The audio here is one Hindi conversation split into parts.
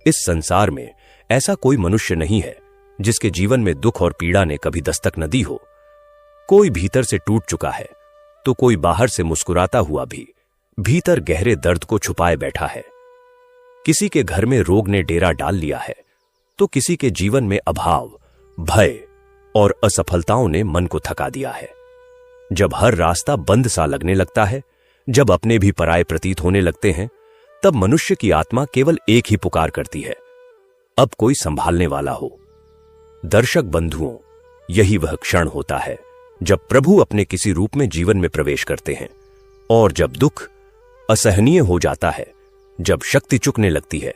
इस संसार में ऐसा कोई मनुष्य नहीं है जिसके जीवन में दुख और पीड़ा ने कभी दस्तक न दी हो। कोई भीतर से टूट चुका है तो कोई बाहर से मुस्कुराता हुआ भी भीतर गहरे दर्द को छुपाए बैठा है। किसी के घर में रोग ने डेरा डाल लिया है तो किसी के जीवन में अभाव, भय और असफलताओं ने मन को थका दिया है। जब हर रास्ता बंद सा लगने लगता है, जब अपने भी पराये प्रतीत होने लगते हैं, तब मनुष्य की आत्मा केवल एक ही पुकार करती है, अब कोई संभालने वाला हो। दर्शक बंधुओं, यही वह क्षण होता है जब प्रभु अपने किसी रूप में जीवन में प्रवेश करते हैं और जब दुख असहनीय हो जाता है, जब शक्ति चुकने लगती है,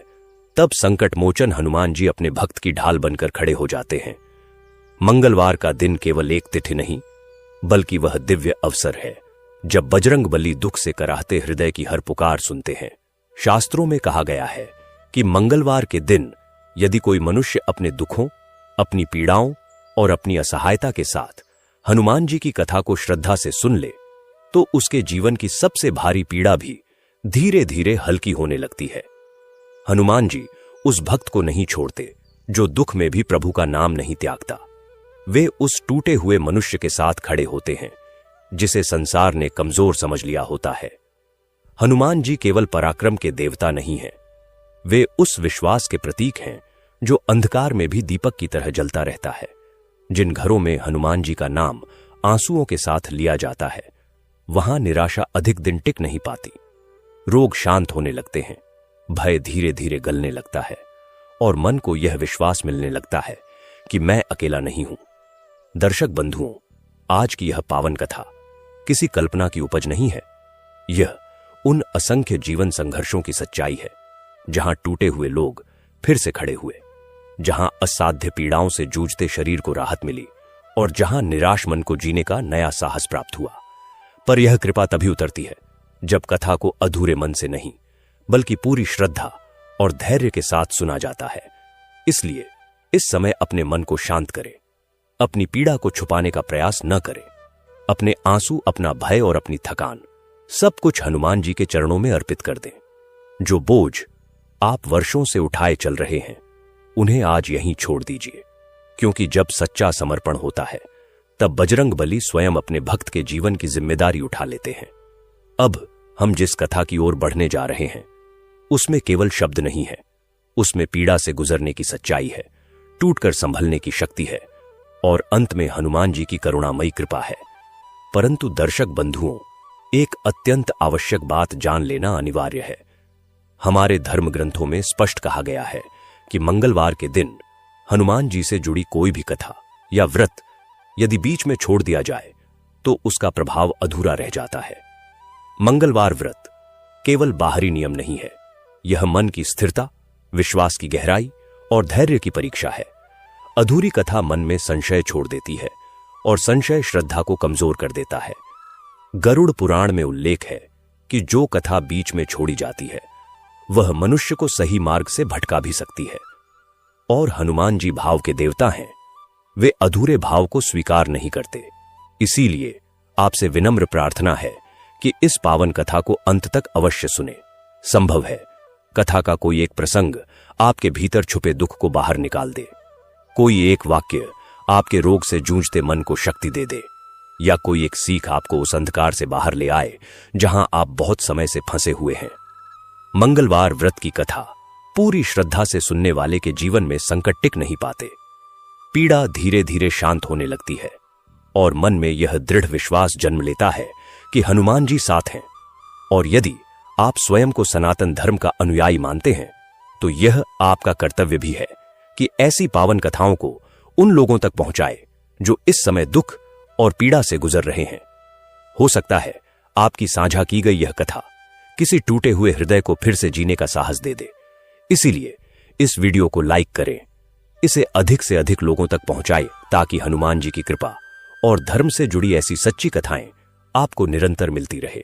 तब संकट मोचन हनुमान जी अपने भक्त की ढाल बनकर खड़े हो जाते हैं। मंगलवार का दिन केवल एक तिथि नहीं, बल्कि वह दिव्य अवसर है जब बजरंग बली दुख से कराहते हृदय की हर पुकार सुनते हैं। शास्त्रों में कहा गया है कि मंगलवार के दिन यदि कोई मनुष्य अपने दुखों, अपनी पीड़ाओं और अपनी असहायता के साथ हनुमान जी की कथा को श्रद्धा से सुन ले, तो उसके जीवन की सबसे भारी पीड़ा भी धीरे धीरे हल्की होने लगती है। हनुमान जी उस भक्त को नहीं छोड़ते जो दुख में भी प्रभु का नाम नहीं त्यागता। वे उस टूटे हुए मनुष्य के साथ खड़े होते हैं जिसे संसार ने कमजोर समझ लिया होता है। हनुमान जी केवल पराक्रम के देवता नहीं हैं, वे उस विश्वास के प्रतीक हैं जो अंधकार में भी दीपक की तरह जलता रहता है। जिन घरों में हनुमान जी का नाम आंसुओं के साथ लिया जाता है, वहां निराशा अधिक दिन टिक नहीं पाती। रोग शांत होने लगते हैं, भय धीरे धीरे गलने लगता है और मन को यह विश्वास मिलने लगता है कि मैं अकेला नहीं हूं। दर्शक बंधुओं, आज की यह पावन कथा किसी कल्पना की उपज नहीं है। यह उन असंख्य जीवन संघर्षों की सच्चाई है जहां टूटे हुए लोग फिर से खड़े हुए, जहां असाध्य पीड़ाओं से जूझते शरीर को राहत मिली और जहां निराश मन को जीने का नया साहस प्राप्त हुआ। पर यह कृपा तभी उतरती है जब कथा को अधूरे मन से नहीं, बल्कि पूरी श्रद्धा और धैर्य के साथ सुना जाता है। इसलिए इस समय अपने मन को शांत करें, अपनी पीड़ा को छुपाने का प्रयास न करें। अपने आंसू, अपना भय और अपनी थकान सब कुछ हनुमान जी के चरणों में अर्पित कर दें। जो बोझ आप वर्षों से उठाए चल रहे हैं, उन्हें आज यहीं छोड़ दीजिए, क्योंकि जब सच्चा समर्पण होता है तब बजरंग बली स्वयं अपने भक्त के जीवन की जिम्मेदारी उठा लेते हैं। अब हम जिस कथा की ओर बढ़ने जा रहे हैं, उसमें केवल शब्द नहीं है, उसमें पीड़ा से गुजरने की सच्चाई है, टूटकर संभलने की शक्ति है और अंत में हनुमान जी की करुणामयी कृपा है। परंतु दर्शक बंधुओं, एक अत्यंत आवश्यक बात जान लेना अनिवार्य है। हमारे धर्म ग्रंथों में स्पष्ट कहा गया है कि मंगलवार के दिन हनुमान जी से जुड़ी कोई भी कथा या व्रत यदि बीच में छोड़ दिया जाए तो उसका प्रभाव अधूरा रह जाता है। मंगलवार व्रत केवल बाहरी नियम नहीं है, यह मन की स्थिरता, विश्वास की गहराई और धैर्य की परीक्षा है। अधूरी कथा मन में संशय छोड़ देती है और संशय श्रद्धा को कमजोर कर देता है। गरुड़ पुराण में उल्लेख है कि जो कथा बीच में छोड़ी जाती है वह मनुष्य को सही मार्ग से भटका भी सकती है। और हनुमान जी भाव के देवता हैं, वे अधूरे भाव को स्वीकार नहीं करते। इसीलिए आपसे विनम्र प्रार्थना है कि इस पावन कथा को अंत तक अवश्य सुने। संभव है कथा का कोई एक प्रसंग आपके भीतर छुपे दुख को बाहर निकाल दे, कोई एक वाक्य आपके रोग से जूझते मन को शक्ति दे दे, या कोई एक सीख आपको उस अंधकार से बाहर ले आए जहां आप बहुत समय से फंसे हुए हैं। मंगलवार व्रत की कथा पूरी श्रद्धा से सुनने वाले के जीवन में संकट टिक नहीं पाते। पीड़ा धीरे धीरे शांत होने लगती है और मन में यह दृढ़ विश्वास जन्म लेता है कि हनुमान जी साथ हैं। और यदि आप स्वयं को सनातन धर्म का अनुयायी मानते हैं तो यह आपका कर्तव्य भी है कि ऐसी पावन कथाओं को उन लोगों तक पहुंचाए जो इस समय दुख और पीड़ा से गुजर रहे हैं। हो सकता है आपकी साझा की गई यह कथा किसी टूटे हुए हृदय को फिर से जीने का साहस दे दे। इसीलिए इस वीडियो को लाइक करें, इसे अधिक से अधिक लोगों तक पहुंचाएं ताकि हनुमान जी की कृपा और धर्म से जुड़ी ऐसी सच्ची कथाएं आपको निरंतर मिलती रहे।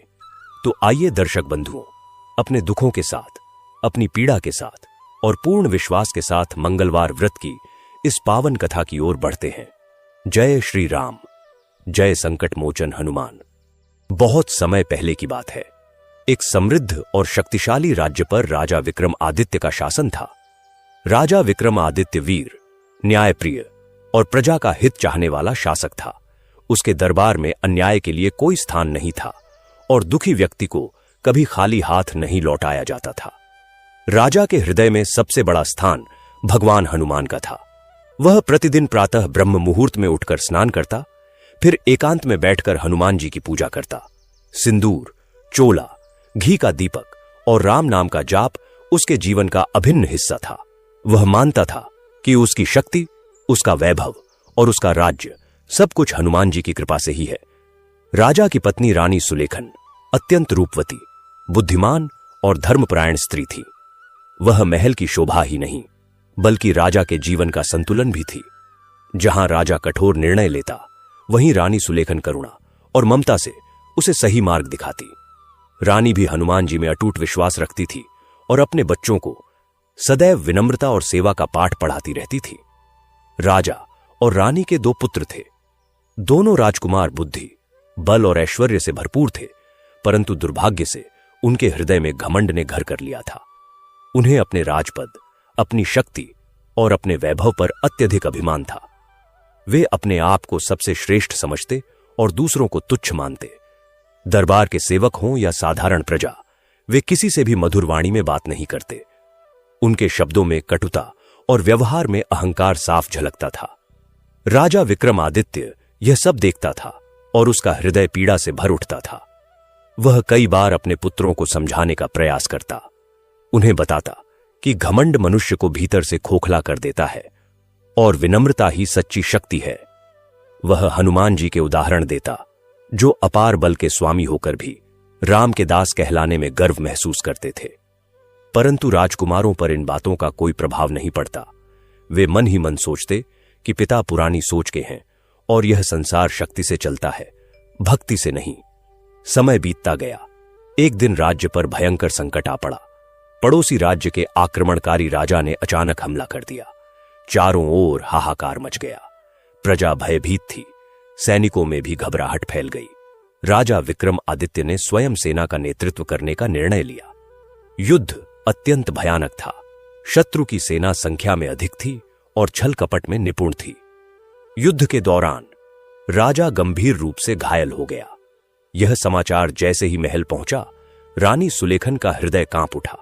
तो आइए दर्शक बंधुओं, अपने दुखों के साथ, अपनी पीड़ा के साथ और पूर्ण विश्वास के साथ मंगलवार व्रत की इस पावन कथा की ओर बढ़ते हैं। जय श्री राम, जय संकट मोचन हनुमान। बहुत समय पहले की बात है, एक समृद्ध और शक्तिशाली राज्य पर राजा विक्रमादित्य का शासन था। राजा विक्रमादित्य वीर, न्यायप्रिय और प्रजा का हित चाहने वाला शासक था। उसके दरबार में अन्याय के लिए कोई स्थान नहीं था और दुखी व्यक्ति को कभी खाली हाथ नहीं लौटाया जाता था। राजा के हृदय में सबसे बड़ा स्थान भगवान हनुमान का था। वह प्रतिदिन प्रातः ब्रह्म मुहूर्त में उठकर स्नान करता, फिर एकांत में बैठकर हनुमान जी की पूजा करता। सिंदूर, चोला, घी का दीपक और राम नाम का जाप उसके जीवन का अभिन्न हिस्सा था। वह मानता था कि उसकी शक्ति, उसका वैभव और उसका राज्य सब कुछ हनुमान जी की कृपा से ही है। राजा की पत्नी रानी सुलेखन अत्यंत रूपवती, बुद्धिमान और धर्मपरायण स्त्री थी। वह महल की शोभा ही नहीं बल्कि राजा के जीवन का संतुलन भी थी। जहां राजा कठोर निर्णय लेता, वहीं रानी सुलेखन करुणा और ममता से उसे सही मार्ग दिखाती। रानी भी हनुमान जी में अटूट विश्वास रखती थी और अपने बच्चों को सदैव विनम्रता और सेवा का पाठ पढ़ाती रहती थी। राजा और रानी के 2 पुत्र थे। दोनों राजकुमार बुद्धि, बल और ऐश्वर्य से भरपूर थे, परंतु दुर्भाग्य से उनके हृदय में घमंड ने घर कर लिया था। उन्हें अपने राजपद, अपनी शक्ति और अपने वैभव पर अत्यधिक अभिमान था। वे अपने आप को सबसे श्रेष्ठ समझते और दूसरों को तुच्छ मानते। दरबार के सेवक हों या साधारण प्रजा, वे किसी से भी मधुर वाणी में बात नहीं करते। उनके शब्दों में कटुता और व्यवहार में अहंकार साफ झलकता था। राजा विक्रमादित्य यह सब देखता था और उसका हृदय पीड़ा से भर उठता था। वह कई बार अपने पुत्रों को समझाने का प्रयास करता, उन्हें बताता कि घमंड मनुष्य को भीतर से खोखला कर देता है और विनम्रता ही सच्ची शक्ति है। वह हनुमान जी के उदाहरण देता, जो अपार बल के स्वामी होकर भी राम के दास कहलाने में गर्व महसूस करते थे। परंतु राजकुमारों पर इन बातों का कोई प्रभाव नहीं पड़ता। वे मन ही मन सोचते कि पिता पुरानी सोच के हैं और यह संसार शक्ति से चलता है, भक्ति से नहीं। समय बीतता गया। एक दिन राज्य पर भयंकर संकट आ पड़ा। पड़ोसी राज्य के आक्रमणकारी राजा ने अचानक हमला कर दिया। चारों ओर हाहाकार मच गया। प्रजा भयभीत थी, सैनिकों में भी घबराहट फैल गई। राजा विक्रमादित्य ने स्वयं सेना का नेतृत्व करने का निर्णय लिया। युद्ध अत्यंत भयानक था। शत्रु की सेना संख्या में अधिक थी और छल कपट में निपुण थी। युद्ध के दौरान राजा गंभीर रूप से घायल हो गया। यह समाचार जैसे ही महल पहुंचा, रानी सुलेखन का हृदय कांप उठा।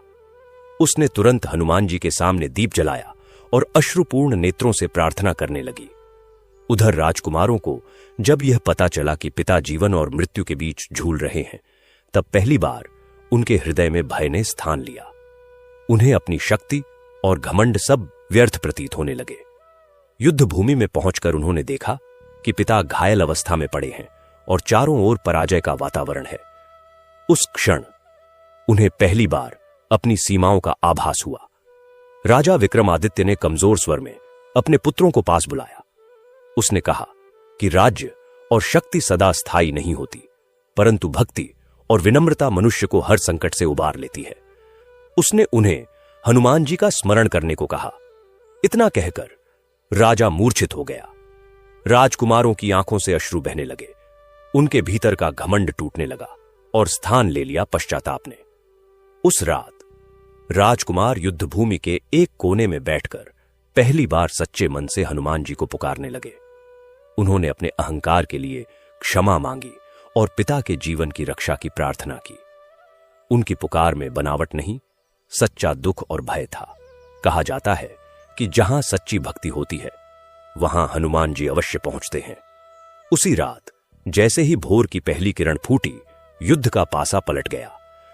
उसने तुरंत हनुमान जी के सामने दीप जलाया और अश्रुपूर्ण नेत्रों से प्रार्थना करने लगी। उधर राजकुमारों को जब यह पता चला कि पिता जीवन और मृत्यु के बीच झूल रहे हैं, तब पहली बार उनके हृदय में भय ने स्थान लिया। उन्हें अपनी शक्ति और घमंड सब व्यर्थ प्रतीत होने लगे। युद्ध भूमि में पहुंचकर उन्होंने देखा कि पिता घायल अवस्था में पड़े हैं और चारों ओर पराजय का वातावरण है। उस क्षण उन्हें पहली बार अपनी सीमाओं का आभास हुआ। राजा विक्रमादित्य ने कमजोर स्वर में अपने पुत्रों को पास बुलाया। उसने कहा कि राज्य और शक्ति सदा स्थायी नहीं होती, परंतु भक्ति और विनम्रता मनुष्य को हर संकट से उबार लेती है। उसने उन्हें हनुमान जी का स्मरण करने को कहा। इतना कहकर राजा मूर्छित हो गया। राजकुमारों की आंखों से अश्रु बहने लगे। उनके भीतर का घमंड टूटने लगा और स्थान ले लिया पश्चाताप ने। उस रात राजकुमार युद्धभूमि के एक कोने में बैठकर पहली बार सच्चे मन से हनुमान जी को पुकारने लगे। उन्होंने अपने अहंकार के लिए क्षमा मांगी और पिता के जीवन की रक्षा की प्रार्थना की। उनकी पुकार में बनावट नहीं, सच्चा दुख और भय था। कहा जाता है कि जहां सच्ची भक्ति होती है, वहां हनुमान जी अवश्य पहुंचते हैं। उसी रात जैसे ही भोर की पहली किरण फूटी, युद्ध का पासा पलट गया।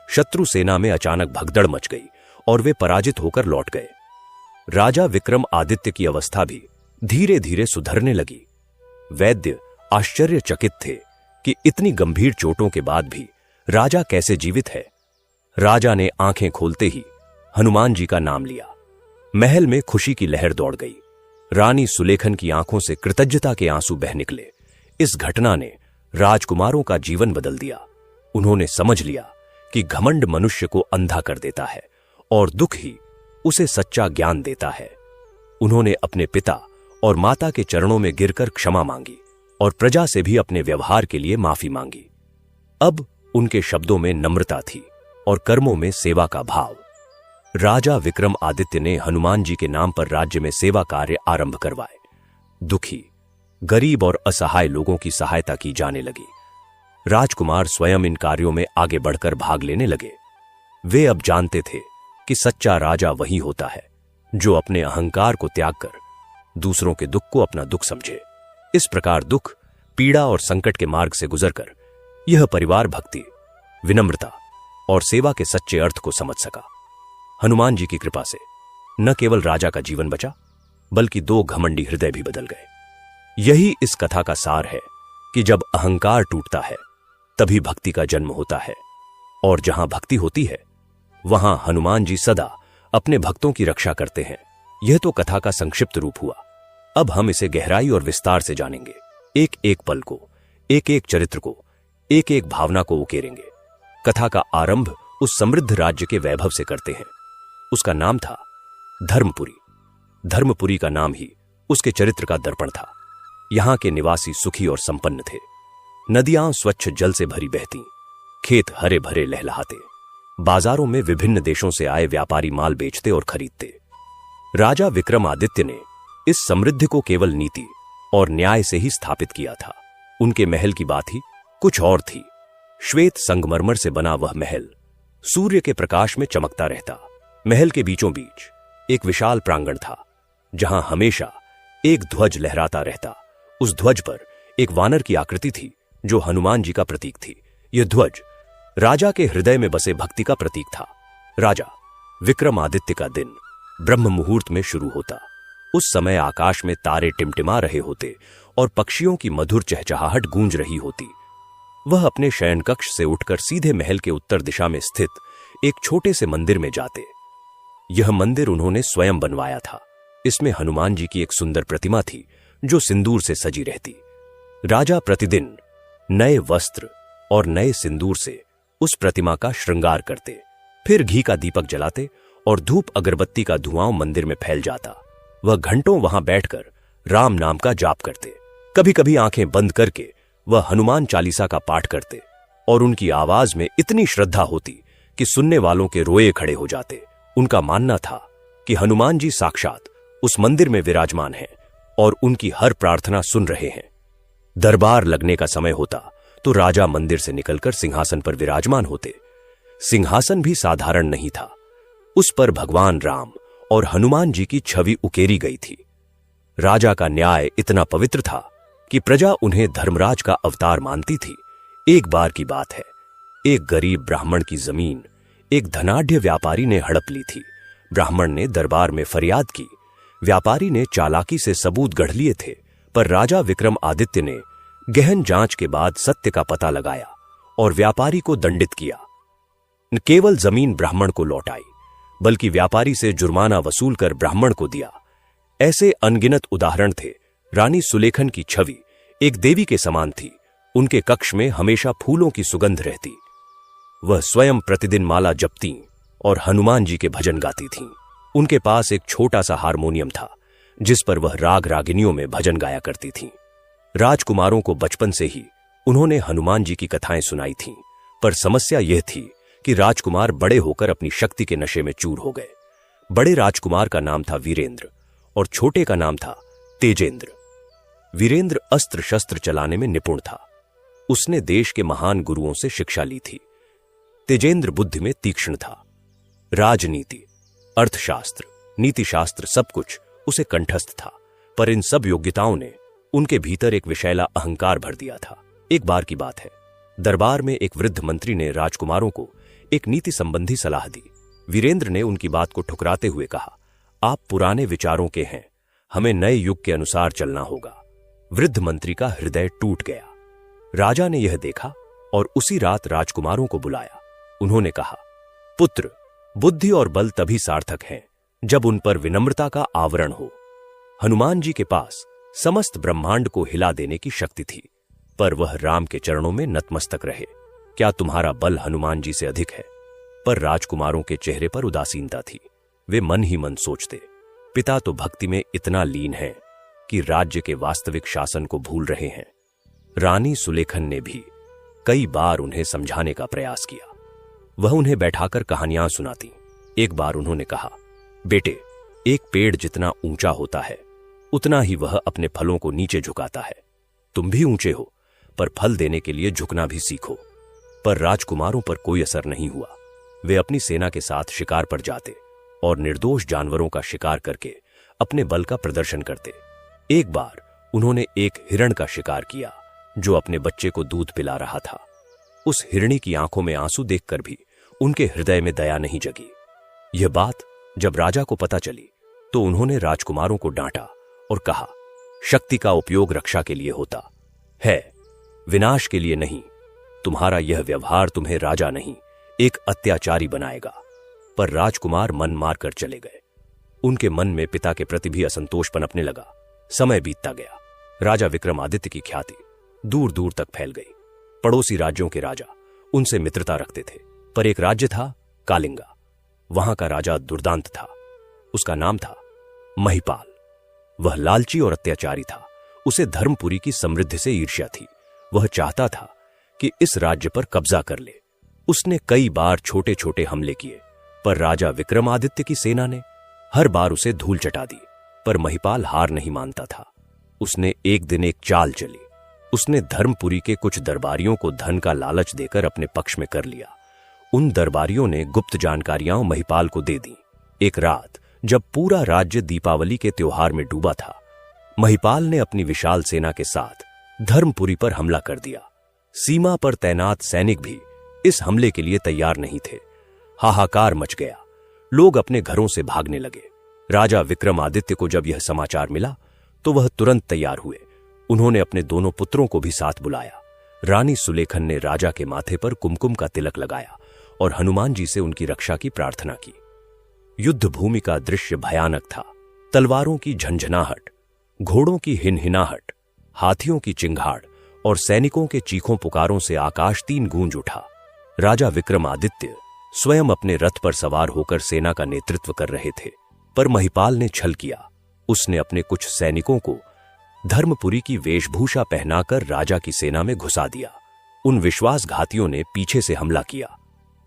शत्रु सेना में अचानक भगदड़ मच गई और वे पराजित होकर लौट गए। राजा विक्रमादित्य की अवस्था भी धीरे धीरे सुधरने लगी। वैद्य आश्चर्यचकित थे कि इतनी गंभीर चोटों के बाद भी राजा कैसे जीवित है। राजा ने आंखें खोलते ही हनुमान जी का नाम लिया। महल में खुशी की लहर दौड़ गई। रानी सुलेखन की आंखों से कृतज्ञता के आंसू बह निकले। इस घटना ने राजकुमारों का जीवन बदल दिया। उन्होंने समझ लिया कि घमंड मनुष्य को अंधा कर देता है और दुख ही उसे सच्चा ज्ञान देता है। उन्होंने अपने पिता और माता के चरणों में गिरकर क्षमा मांगी और प्रजा से भी अपने व्यवहार के लिए माफी मांगी। अब उनके शब्दों में नम्रता थी और कर्मों में सेवा का भाव। राजा विक्रमादित्य ने हनुमान जी के नाम पर राज्य में सेवा कार्य आरंभ करवाए। दुखी, गरीब और असहाय लोगों की सहायता की जाने लगी। राजकुमार स्वयं इन कार्यों में आगे बढ़कर भाग लेने लगे। वे अब जानते थे कि सच्चा राजा वही होता है जो अपने अहंकार को त्याग कर दूसरों के दुख को अपना दुख समझे। इस प्रकार दुख, पीड़ा और संकट के मार्ग से गुजरकर यह परिवार भक्ति, विनम्रता और सेवा के सच्चे अर्थ को समझ सका। हनुमान जी की कृपा से न केवल राजा का जीवन बचा, बल्कि 2 घमंडी हृदय भी बदल गए। यही इस कथा का सार है कि जब अहंकार टूटता है तभी भक्ति का जन्म होता है, और जहां भक्ति होती है वहां हनुमान जी सदा अपने भक्तों की रक्षा करते हैं। यह तो कथा का संक्षिप्त रूप हुआ। अब हम इसे गहराई और विस्तार से जानेंगे। एक एक पल को, एक एक चरित्र को, एक एक भावना को उकेरेंगे। कथा का आरंभ उस समृद्ध राज्य के वैभव से करते हैं। उसका नाम था धर्मपुरी। धर्मपुरी का नाम ही उसके चरित्र का दर्पण था। यहां के निवासी सुखी और संपन्न थे। नदियां स्वच्छ जल से भरी बहती, खेत हरे भरे लहलहाते, बाजारों में विभिन्न देशों से आए व्यापारी माल बेचते और खरीदते। राजा विक्रमादित्य ने इस समृद्धि को केवल नीति और न्याय से ही स्थापित किया था। उनके महल की बात ही कुछ और थी। श्वेत संगमरमर से बना वह महल सूर्य के प्रकाश में चमकता रहता। महल के बीचों बीच एक विशाल प्रांगण था, जहां हमेशा एक ध्वज लहराता रहता। उस ध्वज पर एक वानर की आकृति थी, जो हनुमान जी का प्रतीक थी। यह ध्वज राजा के हृदय में बसे भक्ति का प्रतीक था। राजा विक्रमादित्य का दिन ब्रह्म मुहूर्त में शुरू होता। उस समय आकाश में तारे टिमटिमा रहे होते और पक्षियों की मधुर चहचहाहट गूंज रही होती। वह अपने शयन कक्ष से उठकर सीधे महल के उत्तर दिशा में स्थित एक छोटे से मंदिर में जाते। यह मंदिर उन्होंने स्वयं बनवाया था। इसमें हनुमान जी की एक सुंदर प्रतिमा थी, जो सिंदूर से सजी रहती। राजा प्रतिदिन नए वस्त्र और नए सिंदूर से उस प्रतिमा का श्रृंगार करते, फिर घी का दीपक जलाते और धूप अगरबत्ती का धुआं मंदिर में फैल जाता। वह घंटों वहां बैठकर राम नाम का जाप करते। कभी कभी आंखें बंद करके वह हनुमान चालीसा का पाठ करते, और उनकी आवाज में इतनी श्रद्धा होती कि सुनने वालों के रोए खड़े हो जाते। उनका मानना था कि हनुमान जी साक्षात उस मंदिर में विराजमान हैं और उनकी हर प्रार्थना सुन रहे हैं। दरबार लगने का समय होता तो राजा मंदिर से निकलकर सिंहासन पर विराजमान होते। सिंहासन भी साधारण नहीं था। उस पर भगवान राम और हनुमान जी की छवि उकेरी गई थी। राजा का न्याय इतना पवित्र था कि प्रजा उन्हें धर्मराज का अवतार मानती थी। एक बार की बात है, एक गरीब ब्राह्मण की जमीन एक धनाढ्य व्यापारी ने हड़प ली थी। ब्राह्मण ने दरबार में फरियाद की। व्यापारी ने चालाकी से सबूत गढ़ लिए थे, पर राजा विक्रमादित्य ने गहन जांच के बाद सत्य का पता लगाया और व्यापारी को दंडित किया। न केवल जमीन ब्राह्मण को लौटाई, बल्कि व्यापारी से जुर्माना वसूल कर ब्राह्मण को दिया। ऐसे अनगिनत उदाहरण थे। रानी सुलेखन की छवि एक देवी के समान थी। उनके कक्ष में हमेशा फूलों की सुगंध रहती। वह स्वयं प्रतिदिन माला जपती और हनुमान जी के भजन गाती थीं। उनके पास एक छोटा सा हारमोनियम था, जिस पर वह राग रागिनियों में भजन गाया करती थीं। राजकुमारों को बचपन से ही उन्होंने हनुमान जी की कथाएं सुनाई थीं, पर समस्या यह थी कि राजकुमार बड़े होकर अपनी शक्ति के नशे में चूर हो गए। बड़े राजकुमार का नाम था वीरेंद्र और छोटे का नाम था तेजेंद्र। वीरेंद्र अस्त्र शस्त्र चलाने में निपुण था। उसने देश के महान गुरुओं से शिक्षा ली थी। तेजेंद्र बुद्धि में तीक्ष्ण था। राजनीति, अर्थशास्त्र, नीतिशास्त्र सब कुछ उसे कंठस्थ था, पर इन सब योग्यताओं ने उनके भीतर एक विषैला अहंकार भर दिया था। एक बार की बात है, दरबार में एक वृद्ध मंत्री ने राजकुमारों को एक नीति संबंधी सलाह दी। वीरेंद्र ने उनकी बात को ठुकराते हुए कहा, आप पुराने विचारों के हैं, हमें नए युग के अनुसार चलना होगा। वृद्ध मंत्री का हृदय टूट गया। राजा ने यह देखा और उसी रात राजकुमारों को बुलाया। उन्होंने कहा, पुत्र, बुद्धि और बल तभी सार्थक हैं जब उन पर विनम्रता का आवरण हो। हनुमान जी के पास समस्त ब्रह्मांड को हिला देने की शक्ति थी, पर वह राम के चरणों में नतमस्तक रहे। क्या तुम्हारा बल हनुमान जी से अधिक है? पर राजकुमारों के चेहरे पर उदासीनता थी। वे मन ही मन सोचते, पिता तो भक्ति में इतना लीन है कि राज्य के वास्तविक शासन को भूल रहे हैं। रानी सुलेखन ने भी कई बार उन्हें समझाने का प्रयास किया। वह उन्हें बैठाकर कहानियां सुनाती, एक बार उन्होंने कहा, बेटे, एक पेड़ जितना ऊंचा होता है उतना ही वह अपने फलों को नीचे झुकाता है। तुम भी ऊंचे हो, पर फल देने के लिए झुकना भी सीखो। पर राजकुमारों पर कोई असर नहीं हुआ। वे अपनी सेना के साथ शिकार पर जाते और निर्दोष जानवरों का शिकार करके अपने बल का प्रदर्शन करते। एक बार उन्होंने एक हिरण का शिकार किया जो अपने बच्चे को दूध पिला रहा था। उस हिरणी की आंखों में आंसू देखकर भी उनके हृदय में दया नहीं जगी। यह बात जब राजा को पता चली तो उन्होंने राजकुमारों को डांटा और कहा, शक्ति का उपयोग रक्षा के लिए होता है, विनाश के लिए नहीं। तुम्हारा यह व्यवहार तुम्हें राजा नहीं, एक अत्याचारी बनाएगा। पर राजकुमार मन मारकर चले गए। उनके मन में पिता के प्रति भी असंतोष पनपने लगा। समय बीतता गया। राजा विक्रमादित्य की ख्याति दूर दूर तक फैल गई। पड़ोसी राज्यों के राजा उनसे मित्रता रखते थे। पर एक राज्य था कालिंगा। वहां का राजा दुर्दांत था। उसका नाम था महिपाल। वह लालची और अत्याचारी था। उसे धर्मपुरी की समृद्धि से ईर्ष्या थी। वह चाहता था कि इस राज्य पर कब्जा कर ले। उसने कई बार छोटे छोटे हमले किए, पर राजा विक्रमादित्य की सेना ने हर बार उसे धूल चटा दी। पर महिपाल हार नहीं मानता था। उसने एक दिन एक चाल चली। उसने धर्मपुरी के कुछ दरबारियों को धन का लालच देकर अपने पक्ष में कर लिया। उन दरबारियों ने गुप्त जानकारियां महिपाल को दे दी। एक रात जब पूरा राज्य दीपावली के त्योहार में डूबा था, महिपाल ने अपनी विशाल सेना के साथ धर्मपुरी पर हमला कर दिया। सीमा पर तैनात सैनिक भी इस हमले के लिए तैयार नहीं थे। हाहाकार मच गया। लोग अपने घरों से भागने लगे। राजा विक्रमादित्य को जब यह समाचार मिला तो वह तुरंत तैयार हुए। उन्होंने अपने दोनों पुत्रों को भी साथ बुलाया। रानी सुलेखन ने राजा के माथे पर कुमकुम का तिलक लगाया और हनुमान जी से उनकी रक्षा की प्रार्थना की। युद्ध भूमि का दृश्य भयानक था। तलवारों की झंझनाहट, घोड़ों की हिनहिनाहट, हाथियों की चिंगाड़ और सैनिकों के चीखों पुकारों से आकाश तीन गूंज उठा। राजा विक्रमादित्य स्वयं अपने रथ पर सवार होकर सेना का नेतृत्व कर रहे थे। पर महिपाल ने छल किया। उसने अपने कुछ सैनिकों को धर्मपुरी की वेशभूषा पहनाकर राजा की सेना में घुसा दिया। उन विश्वासघातियों ने पीछे से हमला किया।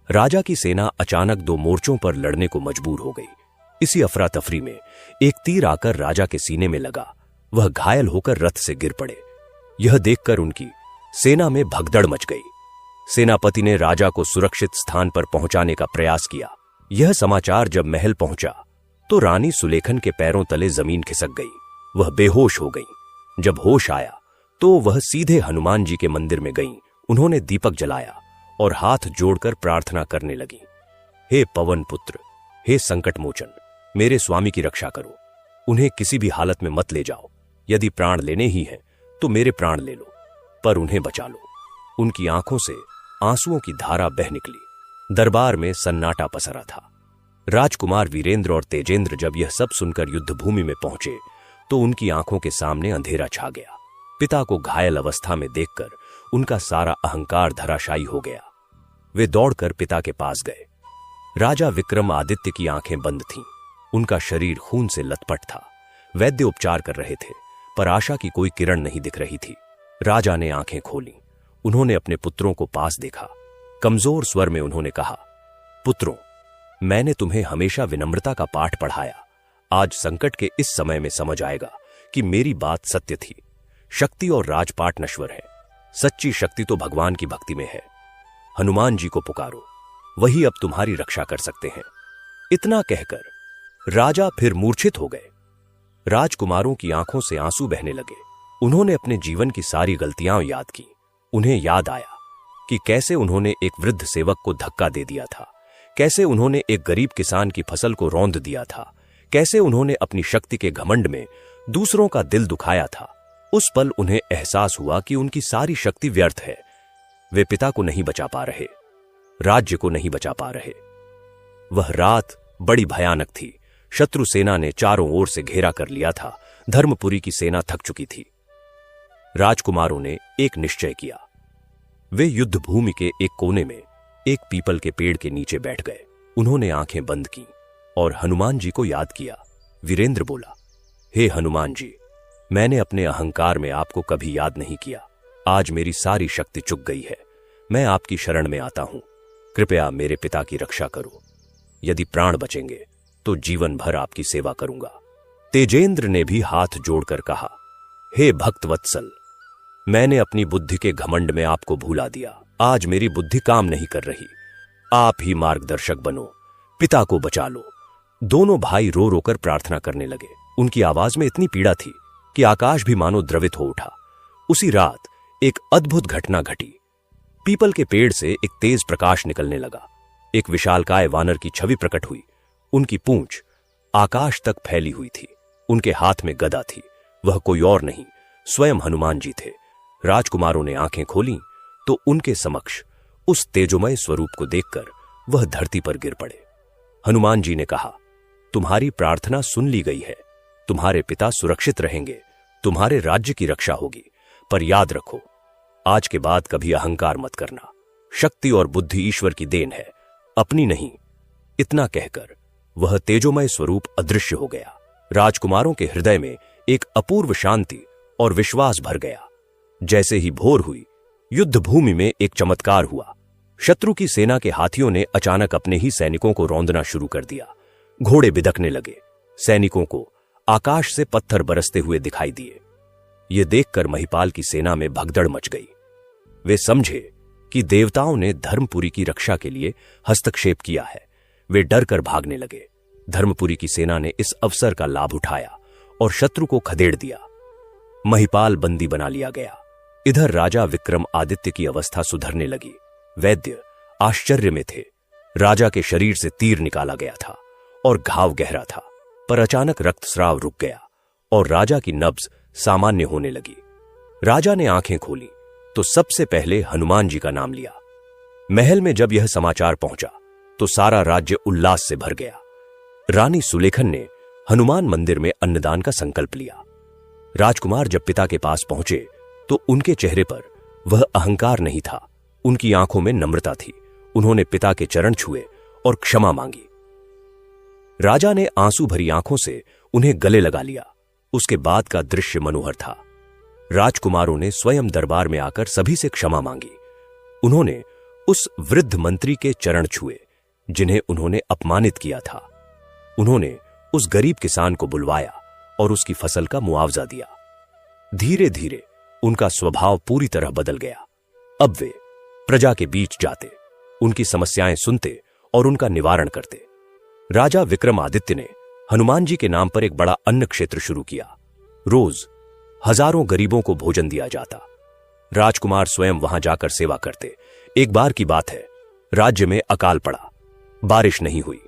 राजा की सेना अचानक दो मोर्चों पर लड़ने को मजबूर हो गई। इसी अफरा तफरी में एक तीर आकर राजा के सीने में लगा। वह घायल होकर रथ से गिर पड़े। यह देखकर उनकी सेना में भगदड़ मच गई। सेनापति ने राजा को सुरक्षित स्थान पर पहुंचाने का प्रयास किया। यह समाचार जब महल पहुंचा तो रानी सुलेखन के पैरों तले जमीन खिसक गई। वह बेहोश हो गई। जब होश आया तो वह सीधे हनुमान जी के मंदिर में गईं। उन्होंने दीपक जलाया और हाथ जोड़कर प्रार्थना करने लगी। हे पवन पुत्र, हे संकट मोचन, मेरे स्वामी की रक्षा करो। उन्हें किसी भी हालत में मत ले जाओ। यदि प्राण लेने ही हैं तो मेरे प्राण ले लो, पर उन्हें बचा लो। उनकी आंखों से आंसुओं की धारा बह निकली। दरबार में सन्नाटा पसरा था। राजकुमार वीरेंद्र और तेजेंद्र जब यह सब सुनकर युद्ध भूमि में पहुंचे तो उनकी आंखों के सामने अंधेरा छा गया। पिता को घायल अवस्था में देखकर उनका सारा अहंकार धराशायी हो गया। वे दौड़कर पिता के पास गए। राजा विक्रमादित्य की आंखें बंद थीं। उनका शरीर खून से लथपथ था। वैद्य उपचार कर रहे थे, पर आशा की कोई किरण नहीं दिख रही थी। राजा ने आंखें खोली। उन्होंने अपने पुत्रों को पास देखा। कमजोर स्वर में उन्होंने कहा, पुत्रों, मैंने तुम्हें हमेशा विनम्रता का पाठ पढ़ाया। आज संकट के इस समय में समझ आएगा कि मेरी बात सत्य थी। शक्ति और राजपाट नश्वर है। सच्ची शक्ति तो भगवान की भक्ति में है। हनुमान जी को पुकारो, वही अब तुम्हारी रक्षा कर सकते हैं। इतना कहकर राजा फिर मूर्छित हो गए। राजकुमारों की आंखों से आंसू बहने लगे। उन्होंने अपने जीवन की सारी गलतियां याद की। उन्हें याद आया कि कैसे उन्होंने एक वृद्ध सेवक को धक्का दे दिया था, कैसे उन्होंने एक गरीब किसान की फसल को रौंद दिया था, कैसे उन्होंने अपनी शक्ति के घमंड में दूसरों का दिल दुखाया था। उस पल उन्हें एहसास हुआ कि उनकी सारी शक्ति व्यर्थ है। वे पिता को नहीं बचा पा रहे, राज्य को नहीं बचा पा रहे। वह रात बड़ी भयानक थी। शत्रु सेना ने चारों ओर से घेरा कर लिया था। धर्मपुरी की सेना थक चुकी थी। राजकुमारों ने एक निश्चय किया। वे युद्ध भूमि के एक कोने में एक पीपल के पेड़ के नीचे बैठ गए। उन्होंने आंखें बंद की और हनुमान जी को याद किया। वीरेंद्र बोला, हे हनुमान जी, मैंने अपने अहंकार में आपको कभी याद नहीं किया। आज मेरी सारी शक्ति चुक गई है। मैं आपकी शरण में आता हूं। कृपया मेरे पिता की रक्षा करो। यदि प्राण बचेंगे तो जीवन भर आपकी सेवा करूंगा। तेजेंद्र ने भी हाथ जोड़कर कहा, हे भक्त वत्सल, मैंने अपनी बुद्धि के घमंड में आपको भुला दिया। आज मेरी बुद्धि काम नहीं कर रही, आप ही मार्गदर्शक बनो, पिता को बचा लो। दोनों भाई रो रोकर प्रार्थना करने लगे। उनकी आवाज में इतनी पीड़ा थी कि आकाश भी मानो द्रवित हो उठा। उसी रात एक अद्भुत घटना घटी। पीपल के पेड़ से एक तेज प्रकाश निकलने लगा। एक विशालकाय वानर की छवि प्रकट हुई। उनकी पूंछ आकाश तक फैली हुई थी। उनके हाथ में गदा थी। वह कोई और नहीं, स्वयं हनुमान जी थे। राजकुमारों ने आंखें खोली तो उनके समक्ष उस तेजोमय स्वरूप को देखकर वह धरती पर गिर पड़े। हनुमान जी ने कहा, तुम्हारी प्रार्थना सुन ली गई है। तुम्हारे पिता सुरक्षित रहेंगे, तुम्हारे राज्य की रक्षा होगी। पर याद रखो, आज के बाद कभी अहंकार मत करना। शक्ति और बुद्धि ईश्वर की देन है, अपनी नहीं। इतना कहकर वह तेजोमय स्वरूप अदृश्य हो गया। राजकुमारों के हृदय में एक अपूर्व शांति और विश्वास भर गया। जैसे ही भोर हुई, युद्ध भूमि में एक चमत्कार हुआ। शत्रु की सेना के हाथियों ने अचानक अपने ही सैनिकों को रौंदना शुरू कर दिया। घोड़े बिदकने लगे। सैनिकों को आकाश से पत्थर बरसते हुए दिखाई दिए। ये देखकर महिपाल की सेना में भगदड़ मच गई। वे समझे कि देवताओं ने धर्मपुरी की रक्षा के लिए हस्तक्षेप किया है। वे डर कर भागने लगे। धर्मपुरी की सेना ने इस अवसर का लाभ उठाया और शत्रु को खदेड़ दिया। महिपाल बंदी बना लिया गया। इधर राजा विक्रम आदित्य की अवस्था सुधरने लगी। वैद्य आश्चर्य में थे। राजा के शरीर से तीर निकाला गया था और घाव गहरा था, पर अचानक रक्तस्राव रुक गया और राजा की नब्ज सामान्य होने लगी। राजा ने आंखें खोली तो सबसे पहले हनुमान जी का नाम लिया। महल में जब यह समाचार पहुंचा तो सारा राज्य उल्लास से भर गया। रानी सुलेखन ने हनुमान मंदिर में अन्नदान का संकल्प लिया। राजकुमार जब पिता के पास पहुंचे तो उनके चेहरे पर वह अहंकार नहीं था, उनकी आंखों में नम्रता थी। उन्होंने पिता के चरण छुए और क्षमा मांगी। राजा ने आंसू भरी आंखों से उन्हें गले लगा लिया। उसके बाद का दृश्य मनोहर था। राजकुमारों ने स्वयं दरबार में आकर सभी से क्षमा मांगी। उन्होंने उस वृद्ध मंत्री के चरण छुए जिन्हें उन्होंने अपमानित किया था। उन्होंने उस गरीब किसान को बुलवाया और उसकी फसल का मुआवजा दिया। धीरे धीरे उनका स्वभाव पूरी तरह बदल गया। अब वे प्रजा के बीच जाते, उनकी समस्याएं सुनते और उनका निवारण करते। राजा विक्रमादित्य ने हनुमान जी के नाम पर एक बड़ा अन्न क्षेत्र शुरू किया। रोज हजारों गरीबों को भोजन दिया जाता। राजकुमार स्वयं वहां जाकर सेवा करते। एक बार की बात है, राज्य में अकाल पड़ा, बारिश नहीं हुई,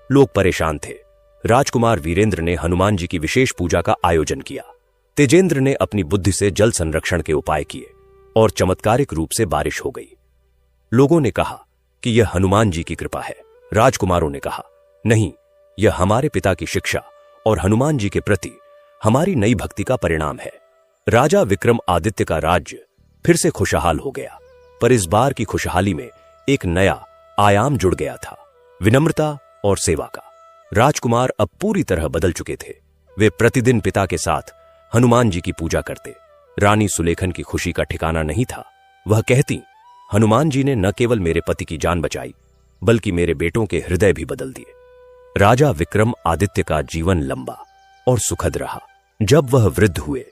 लोग परेशान थे। राजकुमार वीरेंद्र ने हनुमान जी की विशेष पूजा का आयोजन किया। तेजेंद्र ने अपनी बुद्धि से जल संरक्षण के उपाय किए और चमत्कारिक रूप से बारिश हो गई। लोगों ने कहा कि यह हनुमान जी की कृपा है। राजकुमारों ने कहा, नहीं, यह हमारे पिता की शिक्षा और हनुमान जी के प्रति हमारी नई भक्ति का परिणाम है। राजा विक्रम आदित्य का राज्य फिर से खुशहाल हो गया, पर इस बार की खुशहाली में एक नया आयाम जुड़ गया था, विनम्रता और सेवा का। राजकुमार अब पूरी तरह बदल चुके थे। वे प्रतिदिन पिता के साथ हनुमान जी की पूजा करते। रानी सुलेखन की खुशी का ठिकाना नहीं था। वह कहती, हनुमान जी ने न केवल मेरे पति की जान बचाई, बल्कि मेरे बेटों के हृदय भी बदल दिए। राजा विक्रम आदित्य का जीवन लंबा और सुखद रहा। जब वह वृद्ध हुए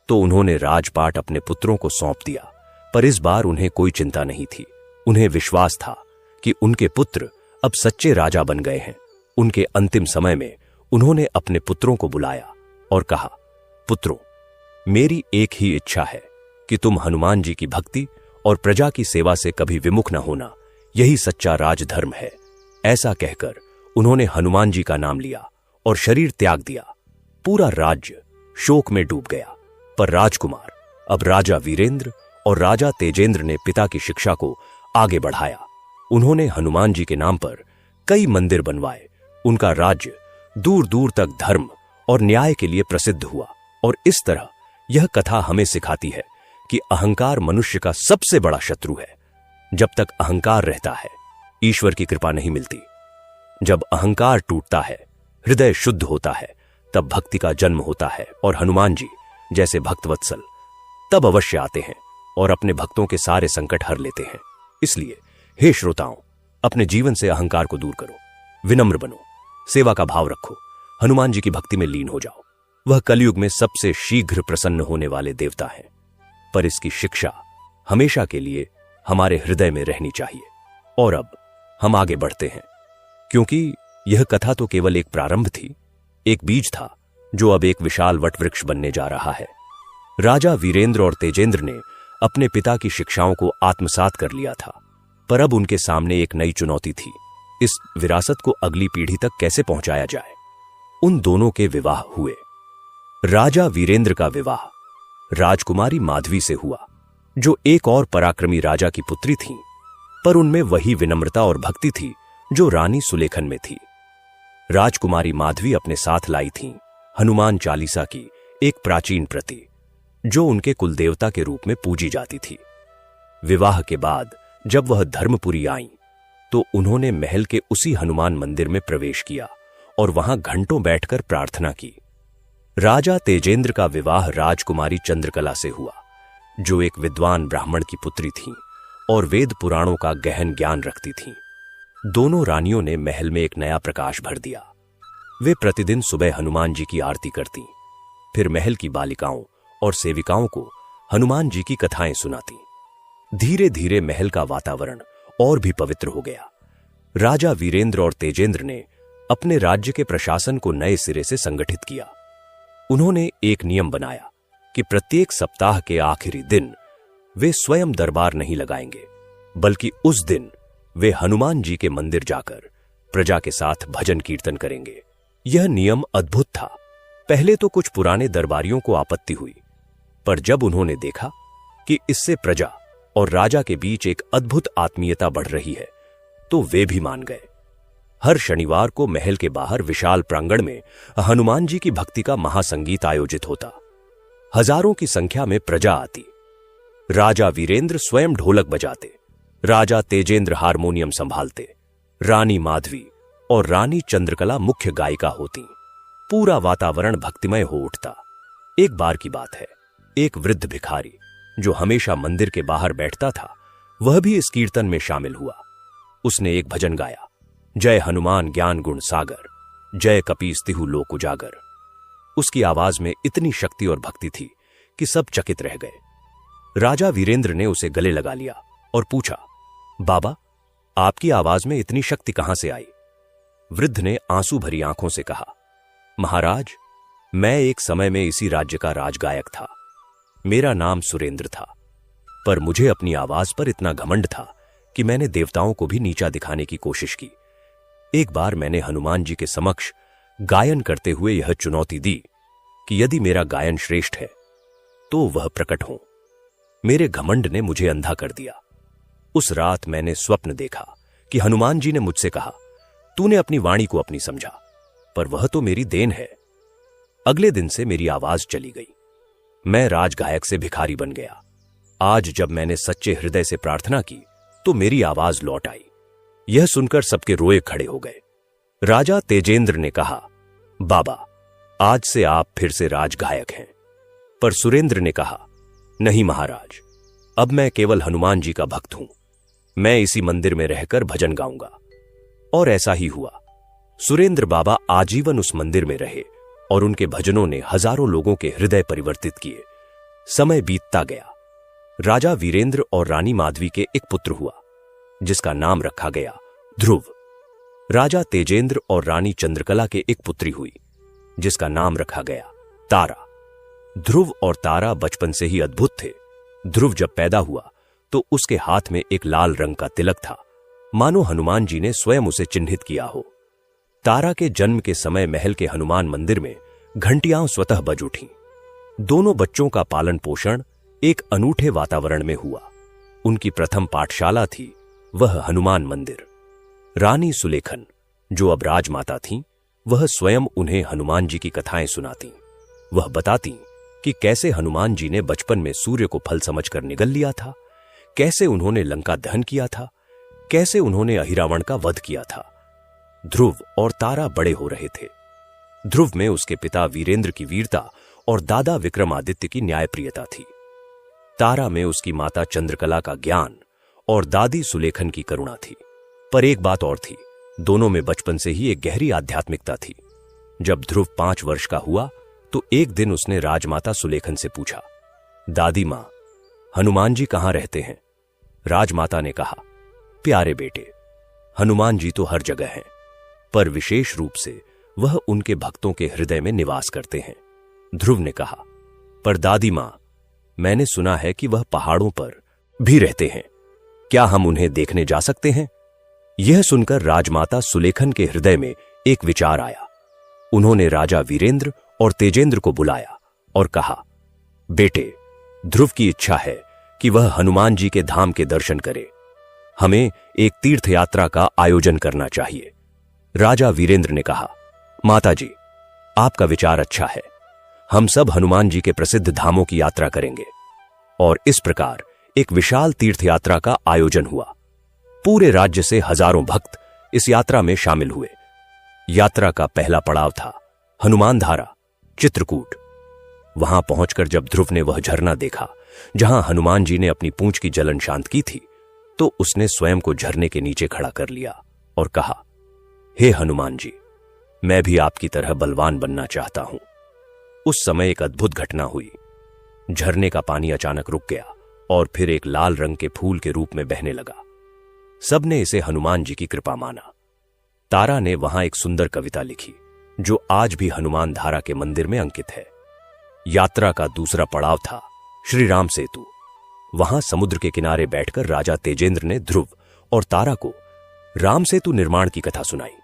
तो उन्होंने राजपाट अपने पुत्रों को सौंप दिया, पर इस बार उन्हें कोई चिंता नहीं थी। उन्हें विश्वास था कि उनके पुत्र अब सच्चे राजा बन गए हैं। उनके अंतिम समय में उन्होंने अपने पुत्रों को बुलाया और कहा, पुत्रों, मेरी एक ही इच्छा है कि तुम हनुमान जी की भक्ति और प्रजा की सेवा से कभी विमुख न होना। यही सच्चा राजधर्म है। ऐसा कहकर उन्होंने हनुमान जी का नाम लिया और शरीर त्याग दिया। पूरा राज्य शोक में डूब गया, पर राजकुमार, अब राजा वीरेंद्र और राजा तेजेंद्र ने पिता की शिक्षा को आगे बढ़ाया। उन्होंने हनुमान जी के नाम पर कई मंदिर बनवाए। उनका राज्य दूर दूर तक धर्म और न्याय के लिए प्रसिद्ध हुआ। और इस तरह यह कथा हमें सिखाती है कि अहंकार मनुष्य का सबसे बड़ा शत्रु है। जब तक अहंकार रहता है, ईश्वर की कृपा नहीं मिलती। जब अहंकार टूटता है, हृदय शुद्ध होता है, तब भक्ति का जन्म होता है और हनुमान जी जैसे भक्तवत्सल तब अवश्य आते हैं और अपने भक्तों के सारे संकट हर लेते हैं। इसलिए हे श्रोताओं, अपने जीवन से अहंकार को दूर करो। विनम्र बनो, सेवा का भाव रखो, हनुमान जी की भक्ति में लीन हो जाओ। वह कलयुग में सबसे शीघ्र प्रसन्न होने वाले देवता हैं, पर इसकी शिक्षा हमेशा के लिए हमारे हृदय में रहनी चाहिए। और अब हम आगे बढ़ते हैं, क्योंकि यह कथा तो केवल एक प्रारंभ थी, एक बीज था जो अब एक विशाल वटवृक्ष बनने जा रहा है। राजा वीरेंद्र और तेजेंद्र ने अपने पिता की शिक्षाओं को आत्मसात कर लिया था, पर अब उनके सामने एक नई चुनौती थी। इस विरासत को अगली पीढ़ी तक कैसे पहुंचाया जाए। उन दोनों के विवाह हुए। राजा वीरेंद्र का विवाह राजकुमारी माधवी से हुआ, जो एक और पराक्रमी राजा की पुत्री थीं, पर उनमें वही विनम्रता और भक्ति थी जो रानी सुलेखन में थी। राजकुमारी माधवी अपने साथ लाई थीं हनुमान चालीसा की एक प्राचीन प्रति, जो उनके कुलदेवता के रूप में पूजी जाती थी। विवाह के बाद जब वह धर्मपुरी आईं, तो उन्होंने महल के उसी हनुमान मंदिर में प्रवेश किया और वहां घंटों बैठकर प्रार्थना की। राजा तेजेंद्र का विवाह राजकुमारी चंद्रकला से हुआ, जो एक विद्वान ब्राह्मण की पुत्री थीं और वेद पुराणों का गहन ज्ञान रखती थीं। दोनों रानियों ने महल में एक नया प्रकाश भर दिया। वे प्रतिदिन सुबह हनुमान जी की आरती करतीं, फिर महल की बालिकाओं और सेविकाओं को हनुमान जी की कथाएं सुनातीं। धीरे धीरे महल का वातावरण और भी पवित्र हो गया। राजा वीरेंद्र और तेजेंद्र ने अपने राज्य के प्रशासन को नए सिरे से संगठित किया। उन्होंने एक नियम बनाया कि प्रत्येक सप्ताह के आखिरी दिन वे स्वयं दरबार नहीं लगाएंगे, बल्कि उस दिन वे हनुमान जी के मंदिर जाकर प्रजा के साथ भजन कीर्तन करेंगे। यह नियम अद्भुत था। पहले तो कुछ पुराने दरबारियों को आपत्ति हुई, पर जब उन्होंने देखा कि इससे प्रजा और राजा के बीच एक अद्भुत आत्मीयता बढ़ रही है, तो वे भी मान गए। हर शनिवार को महल के बाहर विशाल प्रांगण में हनुमान जी की भक्ति का महासंगीत आयोजित होता। हजारों की संख्या में प्रजा आती। राजा वीरेंद्र स्वयं ढोलक बजाते, राजा तेजेंद्र हारमोनियम संभालते, रानी माधवी और रानी चंद्रकला मुख्य गायिका होती। पूरा वातावरण भक्तिमय हो उठता। एक बार की बात है, एक वृद्ध भिखारी जो हमेशा मंदिर के बाहर बैठता था, वह भी इस कीर्तन में शामिल हुआ। उसने एक भजन गाया, जय हनुमान ज्ञान गुण सागर, जय कपीस तिहु लोक उजागर। उसकी आवाज में इतनी शक्ति और भक्ति थी कि सब चकित रह गए। राजा वीरेंद्र ने उसे गले लगा लिया और पूछा, बाबा, आपकी आवाज में इतनी शक्ति कहां से आई? वृद्ध ने आंसू भरी आंखों से कहा, महाराज, मैं एक समय में इसी राज्य का राजगायक था। मेरा नाम सुरेंद्र था, पर मुझे अपनी आवाज पर इतना घमंड था कि मैंने देवताओं को भी नीचा दिखाने की कोशिश की। एक बार मैंने हनुमान जी के समक्ष गायन करते हुए यह चुनौती दी कि यदि मेरा गायन श्रेष्ठ है तो वह प्रकट हो। मेरे घमंड ने मुझे अंधा कर दिया। उस रात मैंने स्वप्न देखा कि हनुमान जी ने मुझसे कहा, तूने अपनी वाणी को अपनी समझा, पर वह तो मेरी देन है। अगले दिन से मेरी आवाज चली गई। मैं राजगायक से भिखारी बन गया। आज जब मैंने सच्चे हृदय से प्रार्थना की तो मेरी आवाज लौट आई। यह सुनकर सबके रोए खड़े हो गए। राजा तेजेंद्र ने कहा, बाबा, आज से आप फिर से राजगायक हैं। पर सुरेंद्र ने कहा, नहीं महाराज, अब मैं केवल हनुमान जी का भक्त हूं। मैं इसी मंदिर में रहकर भजन गाऊंगा। और ऐसा ही हुआ। सुरेंद्र बाबा आजीवन उस मंदिर में रहे और उनके भजनों ने हजारों लोगों के हृदय परिवर्तित किए। समय बीतता गया। राजा वीरेंद्र और रानी माधवी के एक पुत्र हुआ, जिसका नाम रखा गया ध्रुव। राजा तेजेंद्र और रानी चंद्रकला के एक पुत्री हुई, जिसका नाम रखा गया तारा। ध्रुव और तारा बचपन से ही अद्भुत थे। ध्रुव जब पैदा हुआ तो उसके हाथ में एक लाल रंग का तिलक था, मानो हनुमान जी ने स्वयं उसे चिन्हित किया हो। तारा के जन्म के समय महल के हनुमान मंदिर में घंटियां स्वतः बज उठीं। दोनों बच्चों का पालन पोषण एक अनूठे वातावरण में हुआ। उनकी प्रथम पाठशाला थी वह हनुमान मंदिर। रानी सुलेखन, जो अब राजमाता थीं, वह स्वयं उन्हें हनुमान जी की कथाएं सुनाती। वह बताती कि कैसे हनुमान जी ने बचपन में सूर्य को फल समझकर निगल लिया था, कैसे उन्होंने लंका दहन किया था, कैसे उन्होंने अहिरावण का वध किया था। ध्रुव और तारा बड़े हो रहे थे। ध्रुव में उसके पिता वीरेंद्र की वीरता और दादा विक्रमादित्य की न्यायप्रियता थी। तारा में उसकी माता चंद्रकला का ज्ञान और दादी सुलेखन की करुणा थी। पर एक बात और थी, दोनों में बचपन से ही एक गहरी आध्यात्मिकता थी। जब ध्रुव 5 वर्ष का हुआ तो एक दिन उसने राजमाता सुलेखन से पूछा, दादी मां, हनुमान जी कहां रहते हैं? राजमाता ने कहा, प्यारे बेटे, हनुमान जी तो हर जगह हैं, पर विशेष रूप से वह उनके भक्तों के हृदय में निवास करते हैं। ध्रुव ने कहा, पर दादी मां, मैंने सुना है कि वह पहाड़ों पर भी रहते हैं, क्या हम उन्हें देखने जा सकते हैं? यह सुनकर राजमाता सुलेखन के हृदय में एक विचार आया। उन्होंने राजा वीरेंद्र और तेजेंद्र को बुलाया और कहा, बेटे, ध्रुव की इच्छा है कि वह हनुमान जी के धाम के दर्शन करे। हमें एक तीर्थ यात्रा का आयोजन करना चाहिए। राजा वीरेंद्र ने कहा, माताजी, आपका विचार अच्छा है। हम सब हनुमान जी के प्रसिद्ध धामों की यात्रा करेंगे। और इस प्रकार एक विशाल तीर्थ यात्रा का आयोजन हुआ। पूरे राज्य से हजारों भक्त इस यात्रा में शामिल हुए। यात्रा का पहला पड़ाव था हनुमान धारा, चित्रकूट। वहां पहुंचकर जब ध्रुव ने वह झरना देखा जहां हनुमान जी ने अपनी पूंछ की जलन शांत की थी, तो उसने स्वयं को झरने के नीचे खड़ा कर लिया और कहा, हे हनुमान जी, मैं भी आपकी तरह बलवान बनना चाहता हूं। उस समय एक अद्भुत घटना हुई। झरने का पानी अचानक रुक गया और फिर एक लाल रंग के फूल के रूप में बहने लगा। सबने इसे हनुमान जी की कृपा माना। तारा ने वहां एक सुंदर कविता लिखी जो आज भी हनुमान धारा के मंदिर में अंकित है। यात्रा का दूसरा पड़ाव था श्री राम सेतु। वहां समुद्र के किनारे बैठकर राजा तेजेंद्र ने ध्रुव और तारा को राम सेतु निर्माण की कथा सुनाई।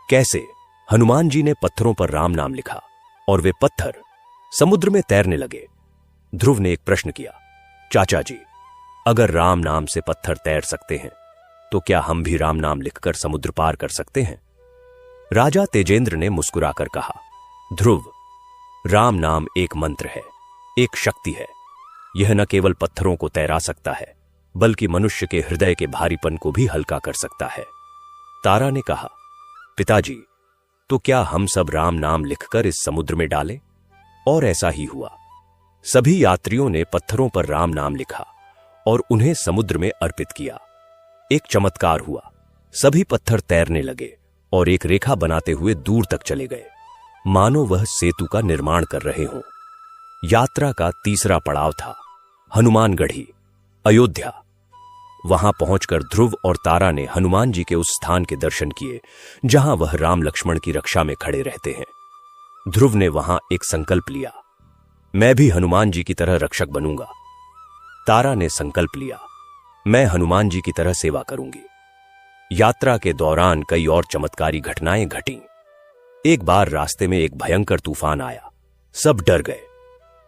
कैसे हनुमान जी ने पत्थरों पर राम नाम लिखा और वे पत्थर समुद्र में तैरने लगे। ध्रुव ने एक प्रश्न किया, चाचा जी, अगर राम नाम से पत्थर तैर सकते हैं तो क्या हम भी राम नाम लिखकर समुद्र पार कर सकते हैं? राजा तेजेंद्र ने मुस्कुराकर कहा, ध्रुव, राम नाम एक मंत्र है, एक शक्ति है। यह न केवल पत्थरों को तैरा सकता है, बल्कि मनुष्य के हृदय के भारीपन को भी हल्का कर सकता है। तारा ने कहा, पिताजी, तो क्या हम सब राम नाम लिखकर इस समुद्र में डालें? और ऐसा ही हुआ। सभी यात्रियों ने पत्थरों पर राम नाम लिखा और उन्हें समुद्र में अर्पित किया। एक चमत्कार हुआ। सभी पत्थर तैरने लगे और एक रेखा बनाते हुए दूर तक चले गए, मानो वह सेतु का निर्माण कर रहे हों। यात्रा का तीसरा पड़ाव था हनुमानगढ़ी, अयोध्या। वहां पहुंचकर ध्रुव और तारा ने हनुमान जी के उस स्थान के दर्शन किए जहां वह राम लक्ष्मण की रक्षा में खड़े रहते हैं। ध्रुव ने वहां एक संकल्प लिया, मैं भी हनुमान जी की तरह रक्षक बनूंगा। तारा ने संकल्प लिया, मैं हनुमान जी की तरह सेवा करूंगी। यात्रा के दौरान कई और चमत्कारी घटनाएं घटीं। एक बार रास्ते में एक भयंकर तूफान आया, सब डर गए।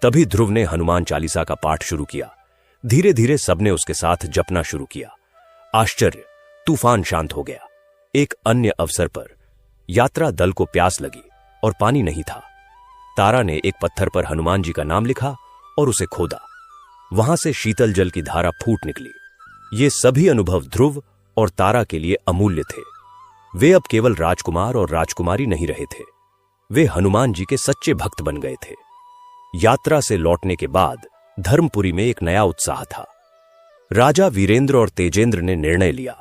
तभी ध्रुव ने हनुमान चालीसा का पाठ शुरू किया। धीरे धीरे सबने उसके साथ जपना शुरू किया। आश्चर्य, तूफान शांत हो गया। एक अन्य अवसर पर यात्रा दल को प्यास लगी और पानी नहीं था। तारा ने एक पत्थर पर हनुमान जी का नाम लिखा और उसे खोदा। वहां से शीतल जल की धारा फूट निकली। ये सभी अनुभव ध्रुव और तारा के लिए अमूल्य थे। वे अब केवल राजकुमार और राजकुमारी नहीं रहे थे, वे हनुमान जी के सच्चे भक्त बन गए थे। यात्रा से लौटने के बाद धर्मपुरी में एक नया उत्साह था। राजा वीरेंद्र और तेजेंद्र ने निर्णय लिया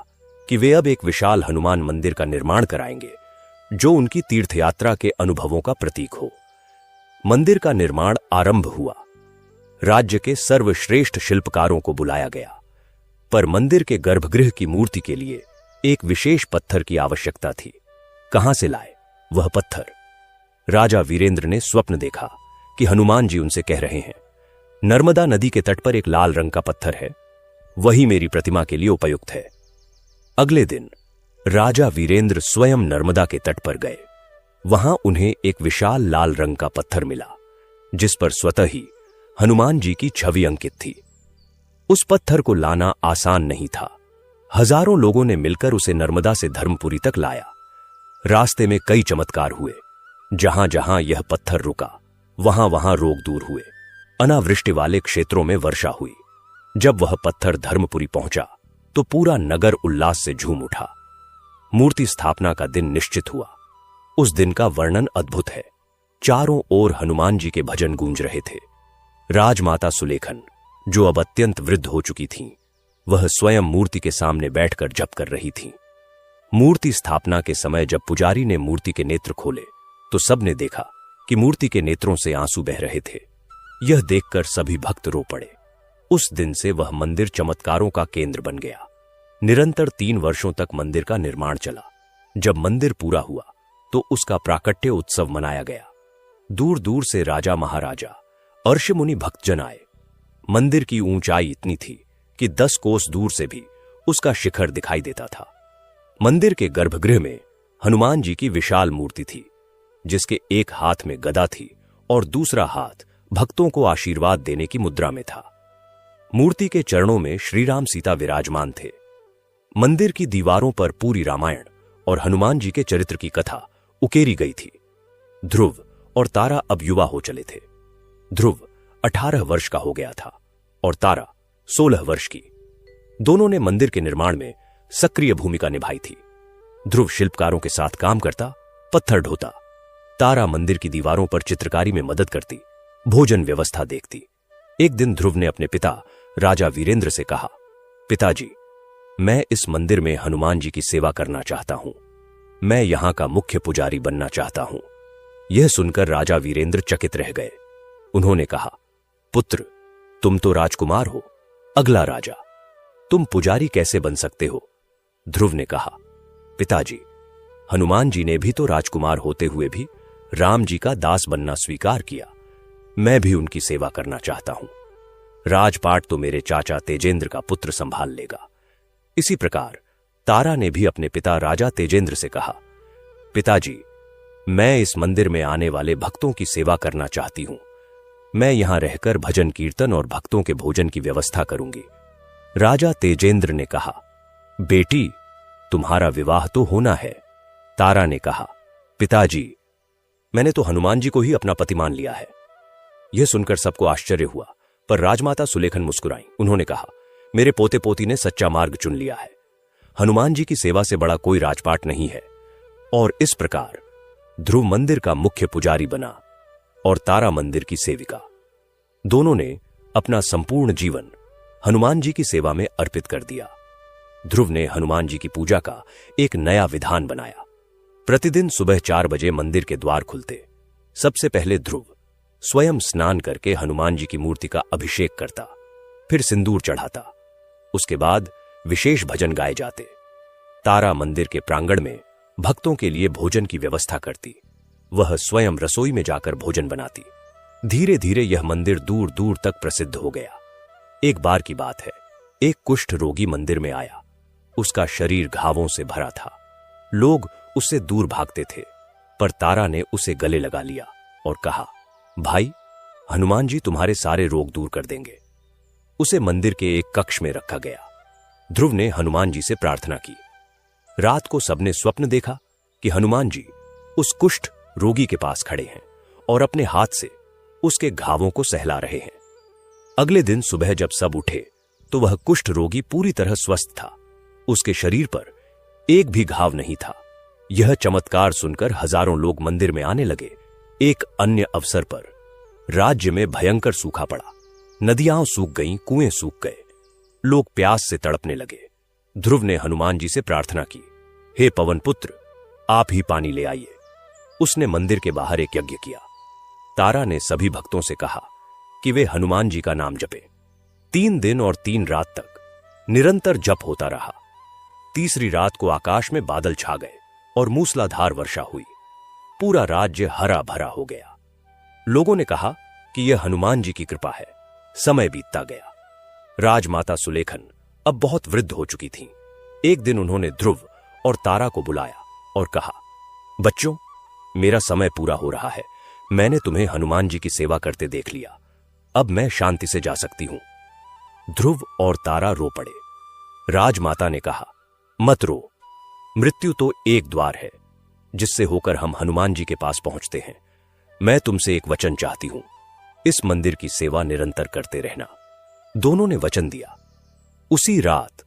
कि वे अब एक विशाल हनुमान मंदिर का निर्माण कराएंगे जो उनकी तीर्थयात्रा के अनुभवों का प्रतीक हो। मंदिर का निर्माण आरंभ हुआ। राज्य के सर्वश्रेष्ठ शिल्पकारों को बुलाया गया, पर मंदिर के गर्भगृह की मूर्ति के लिए एक विशेष पत्थर की आवश्यकता थी। कहां से लाए वह पत्थर? राजा वीरेंद्र ने स्वप्न देखा कि हनुमान जी उनसे कह रहे हैं, नर्मदा नदी के तट पर एक लाल रंग का पत्थर है, वही मेरी प्रतिमा के लिए उपयुक्त है। अगले दिन राजा वीरेंद्र स्वयं नर्मदा के तट पर गए। वहां उन्हें एक विशाल लाल रंग का पत्थर मिला जिस पर स्वतः ही हनुमान जी की छवि अंकित थी। उस पत्थर को लाना आसान नहीं था। हजारों लोगों ने मिलकर उसे नर्मदा से धर्मपुरी तक लाया। रास्ते में कई चमत्कार हुए। जहां जहां यह पत्थर रुका वहां वहां रोग दूर हुए। अनावृष्टि वाले क्षेत्रों में वर्षा हुई। जब वह पत्थर धर्मपुरी पहुंचा तो पूरा नगर उल्लास से झूम उठा। मूर्ति स्थापना का दिन निश्चित हुआ। उस दिन का वर्णन अद्भुत है। चारों ओर हनुमान जी के भजन गूंज रहे थे। राजमाता सुलेखन, जो अब अत्यंत वृद्ध हो चुकी थीं, वह स्वयं मूर्ति के सामने बैठकर जप कर रही थीं। मूर्ति स्थापना के समय जब पुजारी ने मूर्ति के नेत्र खोले तो सबने देखा कि मूर्ति के नेत्रों से आंसू बह रहे थे। यह देखकर सभी भक्त रो पड़े। उस दिन से वह मंदिर चमत्कारों का केंद्र बन गया। निरंतर 3 वर्षों तक मंदिर का निर्माण चला। जब मंदिर पूरा हुआ तो उसका प्राकट्य उत्सव मनाया गया। दूर दूर से राजा महाराजा, अर्षमुनि भक्तजन आए। मंदिर की ऊंचाई इतनी थी कि 10 कोस दूर से भी उसका शिखर दिखाई देता था। मंदिर के गर्भगृह में हनुमान जी की विशाल मूर्ति थी, जिसके एक हाथ में गदा थी और दूसरा हाथ भक्तों को आशीर्वाद देने की मुद्रा में था। मूर्ति के चरणों में श्री राम सीता विराजमान थे। मंदिर की दीवारों पर पूरी रामायण और हनुमान जी के चरित्र की कथा उकेरी गई थी। ध्रुव और तारा अब युवा हो चले थे। ध्रुव 18 वर्ष का हो गया था और तारा 16 वर्ष की। दोनों ने मंदिर के निर्माण में सक्रिय भूमिका निभाई थी। ध्रुव शिल्पकारों के साथ काम करता, पत्थर ढोता। तारा मंदिर की दीवारों पर चित्रकारी में मदद करती, भोजन व्यवस्था देखती। एक दिन ध्रुव ने अपने पिता राजा वीरेंद्र से कहा, पिताजी, मैं इस मंदिर में हनुमान जी की सेवा करना चाहता हूं। मैं यहां का मुख्य पुजारी बनना चाहता हूं। यह सुनकर राजा वीरेंद्र चकित रह गए। उन्होंने कहा, पुत्र, तुम तो राजकुमार हो, अगला राजा, तुम पुजारी कैसे बन सकते हो? ध्रुव ने कहा, पिताजी, हनुमान जी ने भी तो राजकुमार होते हुए भी राम जी का दास बनना स्वीकार किया। मैं भी उनकी सेवा करना चाहता हूं। राजपाट तो मेरे चाचा तेजेंद्र का पुत्र संभाल लेगा। इसी प्रकार तारा ने भी अपने पिता राजा तेजेंद्र से कहा, पिताजी, मैं इस मंदिर में आने वाले भक्तों की सेवा करना चाहती हूं। मैं यहां रहकर भजन कीर्तन और भक्तों के भोजन की व्यवस्था करूंगी। राजा तेजेंद्र ने कहा, बेटी, तुम्हारा विवाह तो होना है। तारा ने कहा, पिताजी, मैंने तो हनुमान जी को ही अपना पति मान लिया है। यह सुनकर सबको आश्चर्य हुआ, पर राजमाता सुलेखन मुस्कुराई। उन्होंने कहा, मेरे पोते पोती ने सच्चा मार्ग चुन लिया है। हनुमान जी की सेवा से बड़ा कोई राजपाट नहीं है। और इस प्रकार ध्रुव मंदिर का मुख्य पुजारी बना और तारा मंदिर की सेविका। दोनों ने अपना संपूर्ण जीवन हनुमान जी की सेवा में अर्पित कर दिया। ध्रुव ने हनुमान जी की पूजा का एक नया विधान बनाया। प्रतिदिन सुबह 4 बजे मंदिर के द्वार खुलते। सबसे पहले ध्रुव स्वयं स्नान करके हनुमान जी की मूर्ति का अभिषेक करता, फिर सिंदूर चढ़ाता। उसके बाद विशेष भजन गाए जाते। तारा मंदिर के प्रांगण में भक्तों के लिए भोजन की व्यवस्था करती। वह स्वयं रसोई में जाकर भोजन बनाती। धीरे धीरे यह मंदिर दूर दूर तक प्रसिद्ध हो गया। एक बार की बात है, एक कुष्ठ रोगी मंदिर में आया। उसका शरीर घावों से भरा था। लोग उससे दूर भागते थे, पर तारा ने उसे गले लगा लिया और कहा, भाई, हनुमान जी तुम्हारे सारे रोग दूर कर देंगे। उसे मंदिर के एक कक्ष में रखा गया। ध्रुव ने हनुमान जी से प्रार्थना की। रात को सबने स्वप्न देखा कि हनुमान जी उस कुष्ठ रोगी के पास खड़े हैं और अपने हाथ से उसके घावों को सहला रहे हैं। अगले दिन सुबह जब सब उठे तो वह कुष्ठ रोगी पूरी तरह स्वस्थ था। उसके शरीर पर एक भी घाव नहीं था। यह चमत्कार सुनकर हजारों लोग मंदिर में आने लगे। एक अन्य अवसर पर राज्य में भयंकर सूखा पड़ा। नदियां सूख गईं, कुएं सूख गए। लोग प्यास से तड़पने लगे। ध्रुव ने हनुमान जी से प्रार्थना की, हे पवन पुत्र, आप ही पानी ले आइए। उसने मंदिर के बाहर एक यज्ञ किया। तारा ने सभी भक्तों से कहा कि वे हनुमान जी का नाम जपें। 3 दिन और 3 रात तक निरंतर जप होता रहा। तीसरी रात को आकाश में बादल छा गए और मूसलाधार वर्षा हुई। पूरा राज्य हरा भरा हो गया। लोगों ने कहा कि यह हनुमान जी की कृपा है। समय बीतता गया। राजमाता सुलेखन अब बहुत वृद्ध हो चुकी थीं। एक दिन उन्होंने ध्रुव और तारा को बुलाया और कहा, बच्चों, मेरा समय पूरा हो रहा है। मैंने तुम्हें हनुमान जी की सेवा करते देख लिया। अब मैं शांति से जा सकती हूं। ध्रुव और तारा रो पड़े। राजमाता ने कहा, मत रो। मृत्यु तो एक द्वार है जिससे होकर हम हनुमान जी के पास पहुंचते हैं। मैं तुमसे एक वचन चाहती हूं, इस मंदिर की सेवा निरंतर करते रहना। दोनों ने वचन दिया। उसी रात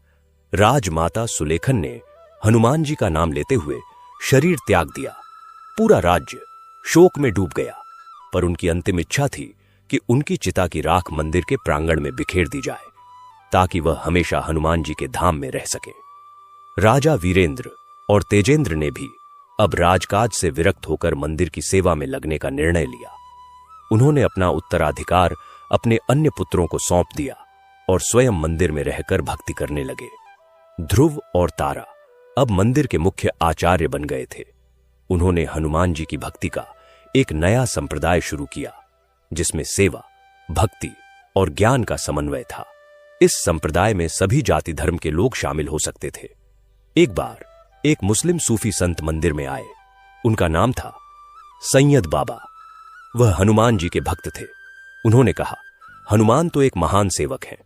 राजमाता सुलेखन ने हनुमान जी का नाम लेते हुए शरीर त्याग दिया। पूरा राज्य शोक में डूब गया, पर उनकी अंतिम इच्छा थी कि उनकी चिता की राख मंदिर के प्रांगण में बिखेर दी जाए, ताकि वह हमेशा हनुमान जी के धाम में रह सके। राजा वीरेंद्र और तेजेंद्र ने भी अब राजकाज से विरक्त होकर मंदिर की सेवा में लगने का निर्णय लिया। उन्होंने अपना उत्तराधिकार अपने अन्य पुत्रों को सौंप दिया और स्वयं मंदिर में रहकर भक्ति करने लगे। ध्रुव और तारा अब मंदिर के मुख्य आचार्य बन गए थे। उन्होंने हनुमान जी की भक्ति का एक नया संप्रदाय शुरू किया, जिसमें सेवा, भक्ति और ज्ञान का समन्वय था। इस संप्रदाय में सभी जाति धर्म के लोग शामिल हो सकते थे। एक बार एक मुस्लिम सूफी संत मंदिर में आए। उनका नाम था सैयद बाबा। वह हनुमान जी के भक्त थे। उन्होंने कहा, हनुमान तो एक महान सेवक हैं,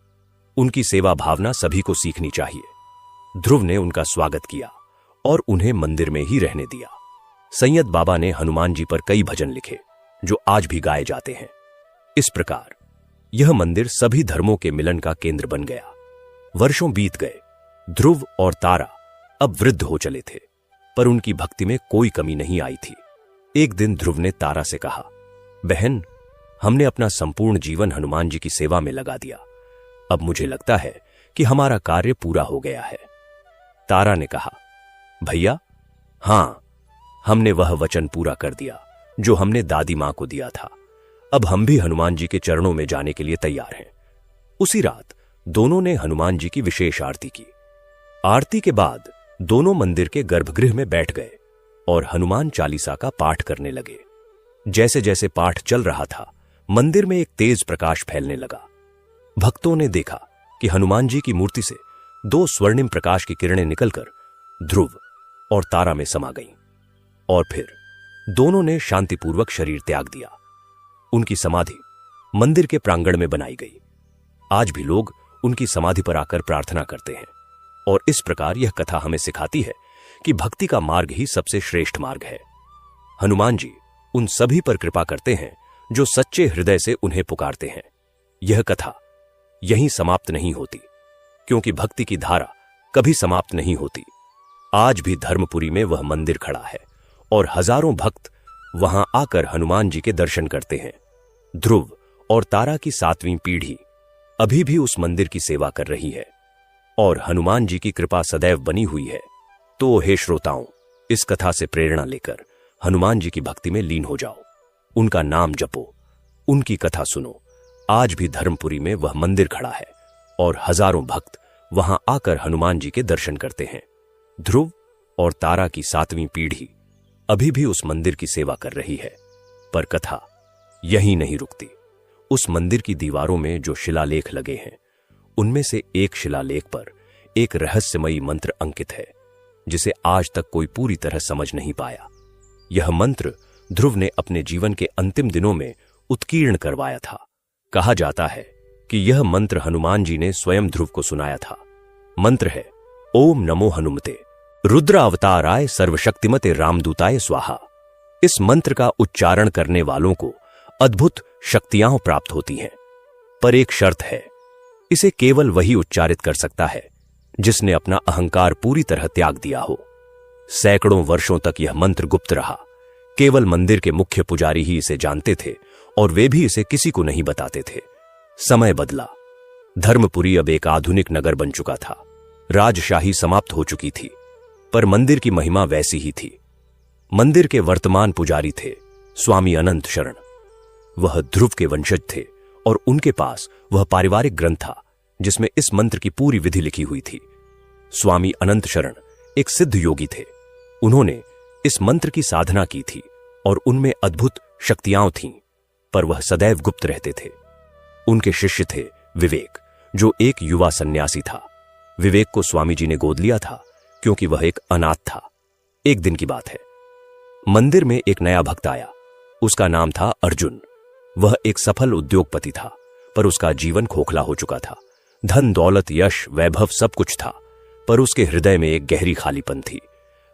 उनकी सेवा भावना सभी को सीखनी चाहिए। ध्रुव ने उनका स्वागत किया और उन्हें मंदिर में ही रहने दिया। सैयद बाबा ने हनुमान जी पर कई भजन लिखे जो आज भी गाए जाते हैं। इस प्रकार यह मंदिर सभी धर्मों के मिलन का केंद्र बन गया। वर्षों बीत गए। ध्रुव और तारा अब वृद्ध हो चले थे, पर उनकी भक्ति में कोई कमी नहीं आई थी। एक दिन ध्रुव ने तारा से कहा, बहन, हमने अपना संपूर्ण जीवन हनुमान जी की सेवा में लगा दिया। अब मुझे लगता है कि हमारा कार्य पूरा हो गया है। तारा ने कहा, भैया, हां, हमने वह वचन पूरा कर दिया जो हमने दादी मां को दिया था। अब हम भी हनुमान जी के चरणों में जाने के लिए तैयार हैं। उसी रात दोनों ने हनुमान जी की विशेष आरती की। आरती के बाद दोनों मंदिर के गर्भगृह में बैठ गए और हनुमान चालीसा का पाठ करने लगे। जैसे जैसे पाठ चल रहा था, मंदिर में एक तेज प्रकाश फैलने लगा। भक्तों ने देखा कि हनुमान जी की मूर्ति से 2 स्वर्णिम प्रकाश की किरणें निकलकर ध्रुव और तारा में समा गईं और फिर दोनों ने शांतिपूर्वक शरीर त्याग दिया। उनकी समाधि मंदिर के प्रांगण में बनाई गई। आज भी लोग उनकी समाधि पर आकर प्रार्थना करते हैं और इस प्रकार यह कथा हमें सिखाती है कि भक्ति का मार्ग ही सबसे श्रेष्ठ मार्ग है। हनुमान जी उन सभी पर कृपा करते हैं जो सच्चे हृदय से उन्हें पुकारते हैं। यह कथा यहीं समाप्त नहीं होती, क्योंकि भक्ति की धारा कभी समाप्त नहीं होती। आज भी धर्मपुरी में वह मंदिर खड़ा है और हजारों भक्त वहां आकर हनुमान जी के दर्शन करते हैं। ध्रुव और तारा की 7वीं पीढ़ी अभी भी उस मंदिर की सेवा कर रही है और हनुमान जी की कृपा सदैव बनी हुई है। तो हे श्रोताओं, इस कथा से प्रेरणा लेकर हनुमान जी की भक्ति में लीन हो जाओ, उनका नाम जपो, उनकी कथा सुनो। आज भी धर्मपुरी में वह मंदिर खड़ा है और हजारों भक्त वहां आकर हनुमान जी के दर्शन करते हैं। ध्रुव और तारा की 7वीं पीढ़ी अभी भी उस मंदिर की सेवा कर रही है। पर कथा यहीं नहीं रुकती। उस मंदिर की दीवारों में जो शिलालेख लगे हैं, उनमें से एक शिलालेख पर एक रहस्यमयी मंत्र अंकित है, जिसे आज तक कोई पूरी तरह समझ नहीं पाया। यह मंत्र ध्रुव ने अपने जीवन के अंतिम दिनों में उत्कीर्ण करवाया था। कहा जाता है कि यह मंत्र हनुमान जी ने स्वयं ध्रुव को सुनाया था। मंत्र है, ओम नमो हनुमते रुद्र अवताराय सर्वशक्तिमते रामदूताय स्वाहा। इस मंत्र का उच्चारण करने वालों को अद्भुत शक्तियां प्राप्त होती हैं, पर एक शर्त है, इसे केवल वही उच्चारित कर सकता है जिसने अपना अहंकार पूरी तरह त्याग दिया हो। सैकड़ों वर्षों तक यह मंत्र गुप्त रहा। केवल मंदिर के मुख्य पुजारी ही इसे जानते थे और वे भी इसे किसी को नहीं बताते थे। समय बदला। धर्मपुरी अब एक आधुनिक नगर बन चुका था। राजशाही समाप्त हो चुकी थी, पर मंदिर की महिमा वैसी ही थी। मंदिर के वर्तमान पुजारी थे स्वामी अनंत शरण। वह ध्रुव के वंशज थे और उनके पास वह पारिवारिक ग्रंथ था जिसमें इस मंत्र की पूरी विधि लिखी हुई थी। स्वामी अनंत शरण एक सिद्ध योगी थे। उन्होंने इस मंत्र की साधना की थी और उनमें अद्भुत शक्तियां थीं, पर वह सदैव गुप्त रहते थे। उनके शिष्य थे विवेक, जो एक युवा सन्यासी था। विवेक को स्वामी जी ने गोद लिया था क्योंकि वह एक अनाथ था। एक दिन की बात है, मंदिर में एक नया भक्त आया। उसका नाम था अर्जुन। वह एक सफल उद्योगपति था, पर उसका जीवन खोखला हो चुका था। धन दौलत यश वैभव सब कुछ था, पर उसके हृदय में एक गहरी खालीपन थी।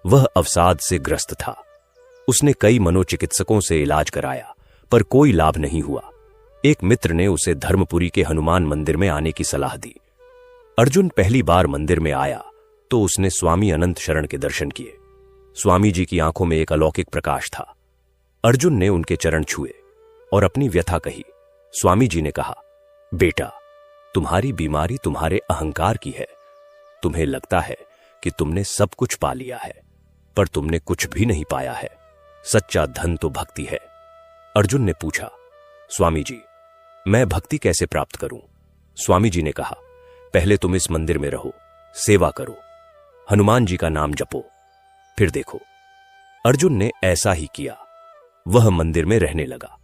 वह अवसाद से ग्रस्त था। उसने कई मनोचिकित्सकों से इलाज कराया, पर कोई लाभ नहीं हुआ। एक मित्र ने उसे धर्मपुरी के हनुमान मंदिर में आने की सलाह दी। अर्जुन पहली बार मंदिर में आया तो उसने स्वामी अनंत शरण के दर्शन किए। स्वामी जी की आंखों में एक अलौकिक प्रकाश था। अर्जुन ने उनके चरण छुए और अपनी व्यथा कही। स्वामी जी ने कहा, बेटा, तुम्हारी बीमारी तुम्हारे अहंकार की है। तुम्हें लगता है कि तुमने सब कुछ पा लिया है, पर तुमने कुछ भी नहीं पाया है। सच्चा धन तो भक्ति है। अर्जुन ने पूछा, स्वामी जी, मैं भक्ति कैसे प्राप्त करूं? स्वामी जी ने कहा, पहले तुम इस मंदिर में रहो, सेवा करो, हनुमान जी का नाम जपो, फिर देखो। अर्जुन ने ऐसा ही किया। वह मंदिर में रहने लगा।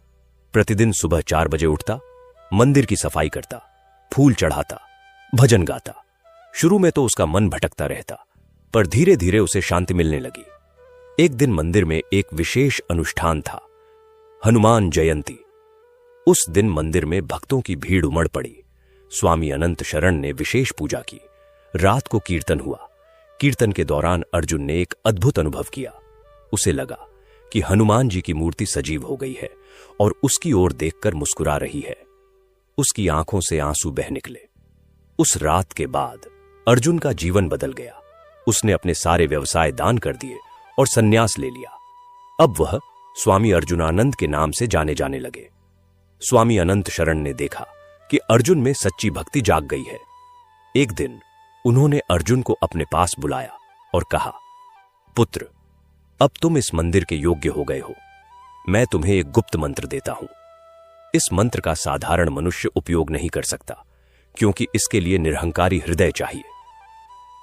प्रतिदिन सुबह 4 बजे उठता, मंदिर की सफाई करता, फूल चढ़ाता, भजन गाता। शुरू में तो उसका मन भटकता रहता, पर धीरे धीरे उसे शांति मिलने लगी। एक दिन मंदिर में एक विशेष अनुष्ठान था, हनुमान जयंती। उस दिन मंदिर में भक्तों की भीड़ उमड़ पड़ी। स्वामी अनंत शरण ने विशेष पूजा की। रात को कीर्तन हुआ। कीर्तन के दौरान अर्जुन ने एक अद्भुत अनुभव किया। उसे लगा कि हनुमान जी की मूर्ति सजीव हो गई है और उसकी ओर देखकर मुस्कुरा रही है। उसकी आंखों से आंसू बह निकले। उस रात के बाद अर्जुन का जीवन बदल गया। उसने अपने सारे व्यवसाय दान कर दिए और संन्यास ले लिया। अब वह स्वामी अर्जुनानंद के नाम से जाने जाने लगे। स्वामी अनंत शरण ने देखा कि अर्जुन में सच्ची भक्ति जाग गई है। एक दिन उन्होंने अर्जुन को अपने पास बुलाया और कहा, पुत्र, अब तुम इस मंदिर के योग्य हो गए हो। मैं तुम्हें एक गुप्त मंत्र देता हूं। इस मंत्र का साधारण मनुष्य उपयोग नहीं कर सकता, क्योंकि इसके लिए निरहंकारी हृदय चाहिए।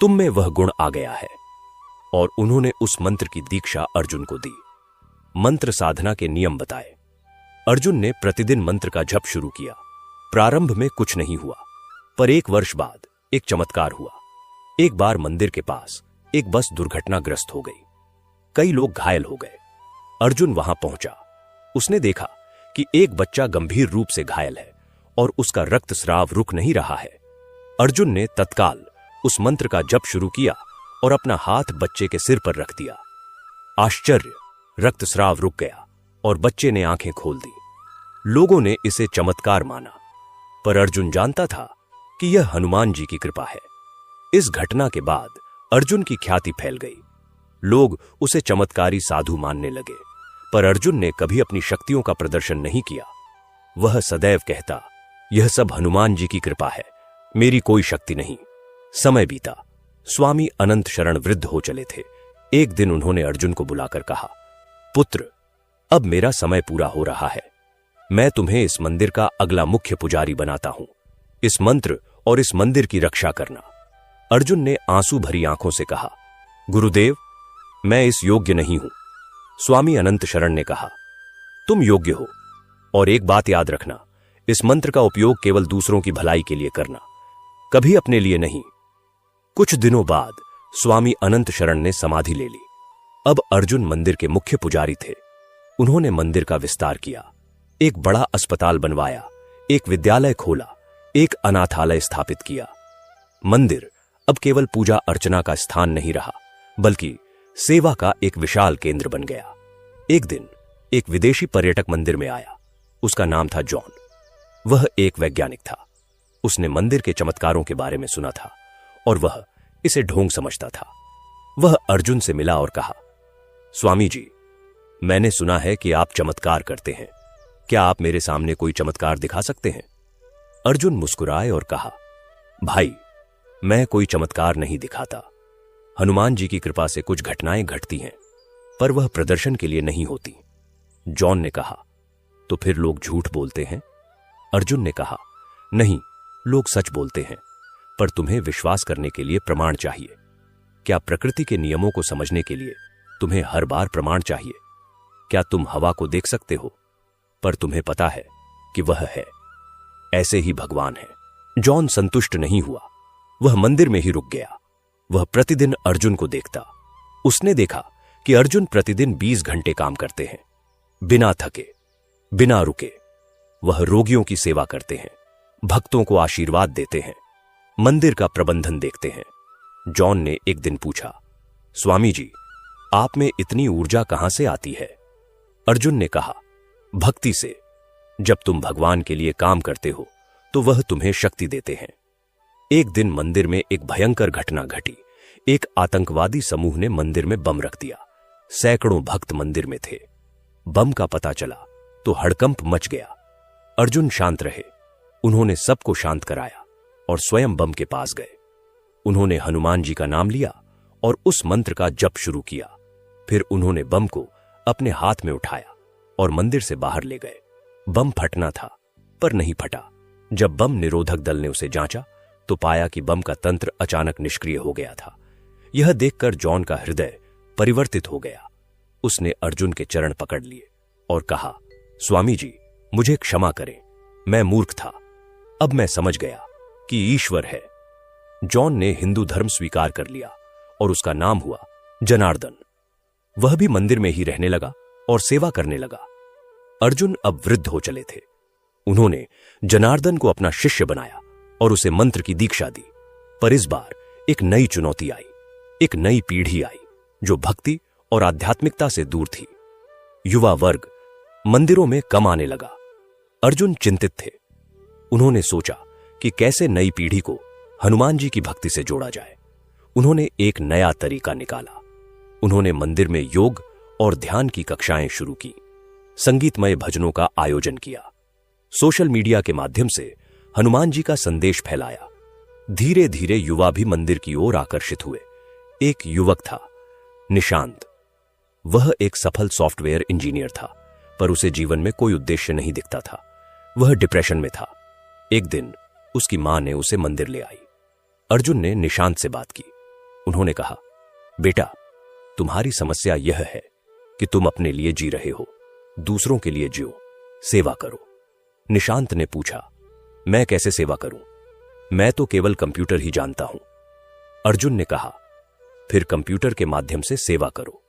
तुम में वह गुण आ गया है। और उन्होंने उस मंत्र की दीक्षा अर्जुन को दी। मंत्र साधना के नियम बताए। अर्जुन ने प्रतिदिन मंत्र का जप शुरू किया। प्रारंभ में कुछ नहीं हुआ, पर 1 वर्ष बाद एक चमत्कार हुआ। एक बार मंदिर के पास एक बस दुर्घटनाग्रस्त हो गई। कई लोग घायल हो गए। अर्जुन वहां पहुंचा। उसने देखा कि एक बच्चा गंभीर रूप से घायल है और उसका रक्तस्राव रुक नहीं रहा है। अर्जुन ने तत्काल उस मंत्र का जप शुरू किया और अपना हाथ बच्चे के सिर पर रख दिया। आश्चर्य! रक्तस्राव रुक गया और बच्चे ने आंखें खोल दी। लोगों ने इसे चमत्कार माना, पर अर्जुन जानता था कि यह हनुमान जी की कृपा है। इस घटना के बाद अर्जुन की ख्याति फैल गई। लोग उसे चमत्कारी साधु मानने लगे, पर अर्जुन ने कभी अपनी शक्तियों का प्रदर्शन नहीं किया। वह सदैव कहता, यह सब हनुमान जी की कृपा है, मेरी कोई शक्ति नहीं। समय बीता। स्वामी अनंत शरण वृद्ध हो चले थे। एक दिन उन्होंने अर्जुन को बुलाकर कहा, पुत्र, अब मेरा समय पूरा हो रहा है। मैं तुम्हें इस मंदिर का अगला मुख्य पुजारी बनाता हूं। इस मंत्र और इस मंदिर की रक्षा करना। अर्जुन ने आंसू भरी आंखों से कहा, गुरुदेव, मैं इस योग्य नहीं हूं। स्वामी अनंत शरण ने कहा, तुम योग्य हो, और एक बात याद रखना, इस मंत्र का उपयोग केवल दूसरों की भलाई के लिए करना, कभी अपने लिए नहीं। कुछ दिनों बाद स्वामी अनंत शरण ने समाधि ले ली। अब अर्जुन मंदिर के मुख्य पुजारी थे। उन्होंने मंदिर का विस्तार किया, एक बड़ा अस्पताल बनवाया, एक विद्यालय खोला, एक अनाथालय स्थापित किया। मंदिर अब केवल पूजा अर्चना का स्थान नहीं रहा, बल्कि सेवा का एक विशाल केंद्र बन गया। एक दिन एक विदेशी पर्यटक मंदिर में आया। उसका नाम था जॉन। वह एक वैज्ञानिक था। उसने मंदिर के चमत्कारों के बारे में सुना था और वह इसे ढोंग समझता था। वह अर्जुन से मिला और कहा, स्वामी जी, मैंने सुना है कि आप चमत्कार करते हैं। क्या आप मेरे सामने कोई चमत्कार दिखा सकते हैं? अर्जुन मुस्कुराए और कहा, भाई, मैं कोई चमत्कार नहीं दिखाता। हनुमान जी की कृपा से कुछ घटनाएं घटती हैं, पर वह प्रदर्शन के लिए नहीं होती। जॉन ने कहा, तो फिर लोग झूठ बोलते हैं? अर्जुन ने कहा, नहीं, लोग सच बोलते हैं, पर तुम्हें विश्वास करने के लिए प्रमाण चाहिए। क्या प्रकृति के नियमों को समझने के लिए तुम्हें हर बार प्रमाण चाहिए? क्या तुम हवा को देख सकते हो, पर तुम्हें पता है कि वह है? ऐसे ही भगवान है। जॉन संतुष्ट नहीं हुआ। वह मंदिर में ही रुक गया। वह प्रतिदिन अर्जुन को देखता। उसने देखा कि अर्जुन प्रतिदिन 20 घंटे काम करते हैं, बिना थके, बिना रुके। वह रोगियों की सेवा करते हैं, भक्तों को आशीर्वाद देते हैं, मंदिर का प्रबंधन देखते हैं। जॉन ने एक दिन पूछा, स्वामी जी, आप में इतनी ऊर्जा कहां से आती है? अर्जुन ने कहा, भक्ति से। जब तुम भगवान के लिए काम करते हो तो वह तुम्हें शक्ति देते हैं। एक दिन मंदिर में एक भयंकर घटना घटी। एक आतंकवादी समूह ने मंदिर में बम रख दिया। सैकड़ों भक्त मंदिर में थे। बम का पता चला तो हड़कंप मच गया। अर्जुन शांत रहे। उन्होंने सबको शांत कराया और स्वयं बम के पास गए। उन्होंने हनुमान जी का नाम लिया और उस मंत्र का जप शुरू किया। फिर उन्होंने बम को अपने हाथ में उठाया और मंदिर से बाहर ले गए। बम फटना था, पर नहीं फटा। जब बम निरोधक दल ने उसे जांचा तो पाया कि बम का तंत्र अचानक निष्क्रिय हो गया था। यह देखकर जॉन का हृदय परिवर्तित हो गया। उसने अर्जुन के चरण पकड़ लिए और कहा, स्वामी जी, मुझे क्षमा करें, मैं मूर्ख था। अब मैं समझ गया कि ईश्वर है। जॉन ने हिंदू धर्म स्वीकार कर लिया और उसका नाम हुआ जनार्दन। वह भी मंदिर में ही रहने लगा और सेवा करने लगा। अर्जुन अब वृद्ध हो चले थे। उन्होंने जनार्दन को अपना शिष्य बनाया और उसे मंत्र की दीक्षा दी। पर इस बार एक नई चुनौती आई, एक नई पीढ़ी आई जो भक्ति और आध्यात्मिकता से दूर थी। युवा वर्ग मंदिरों में कम आने लगा। अर्जुन चिंतित थे। उन्होंने सोचा कि कैसे नई पीढ़ी को हनुमान जी की भक्ति से जोड़ा जाए। उन्होंने एक नया तरीका निकाला। उन्होंने मंदिर में योग और ध्यान की कक्षाएं शुरू की, संगीतमय भजनों का आयोजन किया, सोशल मीडिया के माध्यम से हनुमान जी का संदेश फैलाया। धीरे धीरे युवा भी मंदिर की ओर आकर्षित हुए। एक युवक था, निशांत। वह एक सफल सॉफ्टवेयर इंजीनियर था, पर उसे जीवन में कोई उद्देश्य नहीं दिखता था। वह डिप्रेशन में था। एक दिन उसकी मां ने उसे मंदिर ले आई। अर्जुन ने निशांत से बात की। उन्होंने कहा, बेटा, तुम्हारी समस्या यह है कि तुम अपने लिए जी रहे हो, दूसरों के लिए जियो, सेवा करो। निशांत ने पूछा, मैं कैसे सेवा करूं? मैं तो केवल कंप्यूटर ही जानता हूं। अर्जुन ने कहा, फिर कंप्यूटर के माध्यम से सेवा करो।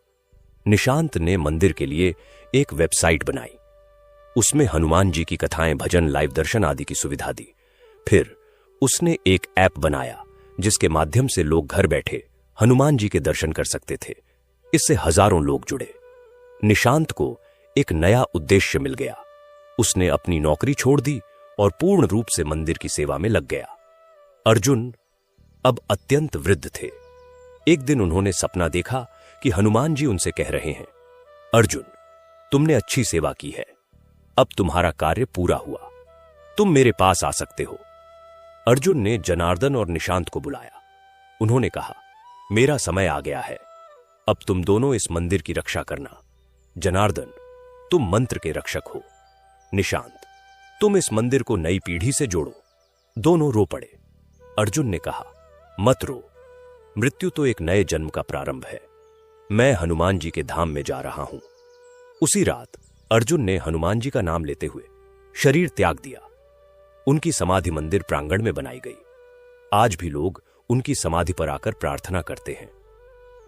निशांत ने मंदिर के लिए एक वेबसाइट बनाई। उसमें हनुमान जी की कथाएं, भजन, लाइव दर्शन आदि की सुविधा दी। फिर उसने एक ऐप बनाया जिसके माध्यम से लोग घर बैठे हनुमान जी के दर्शन कर सकते थे। इससे हजारों लोग जुड़े। निशांत को एक नया उद्देश्य मिल गया। उसने अपनी नौकरी छोड़ दी और पूर्ण रूप से मंदिर की सेवा में लग गया। अर्जुन अब अत्यंत वृद्ध थे। एक दिन उन्होंने सपना देखा कि हनुमान जी उनसे कह रहे हैं, अर्जुन, तुमने अच्छी सेवा की है, अब तुम्हारा कार्य पूरा हुआ, तुम मेरे पास आ सकते हो। अर्जुन ने जनार्दन और निशांत को बुलाया। उन्होंने कहा, मेरा समय आ गया है, अब तुम दोनों इस मंदिर की रक्षा करना। जनार्दन, तुम मंत्र के रक्षक हो। निशांत, तुम इस मंदिर को नई पीढ़ी से जोड़ो। दोनों रो पड़े। अर्जुन ने कहा, मत रो, मृत्यु तो एक नए जन्म का प्रारंभ है। मैं हनुमान जी के धाम में जा रहा हूं। उसी रात अर्जुन ने हनुमान जी का नाम लेते हुए शरीर त्याग दिया। उनकी समाधि मंदिर प्रांगण में बनाई गई। आज भी लोग उनकी समाधि पर आकर प्रार्थना करते हैं।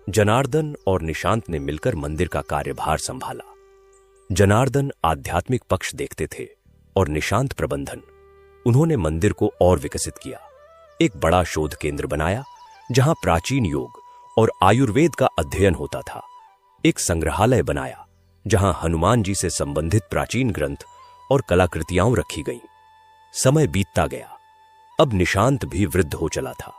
जनार्दन और निशांत ने मिलकर मंदिर का कार्यभार संभाला। जनार्दन आध्यात्मिक पक्ष देखते थे और निशांत प्रबंधन। उन्होंने मंदिर को और विकसित किया। एक बड़ा शोध केंद्र बनाया जहां प्राचीन योग और आयुर्वेद का अध्ययन होता था। एक संग्रहालय बनाया जहां हनुमान जी से संबंधित प्राचीन ग्रंथ और कलाकृतियां रखी गईं। समय बीतता गया। अब निशांत भी वृद्ध हो चला था।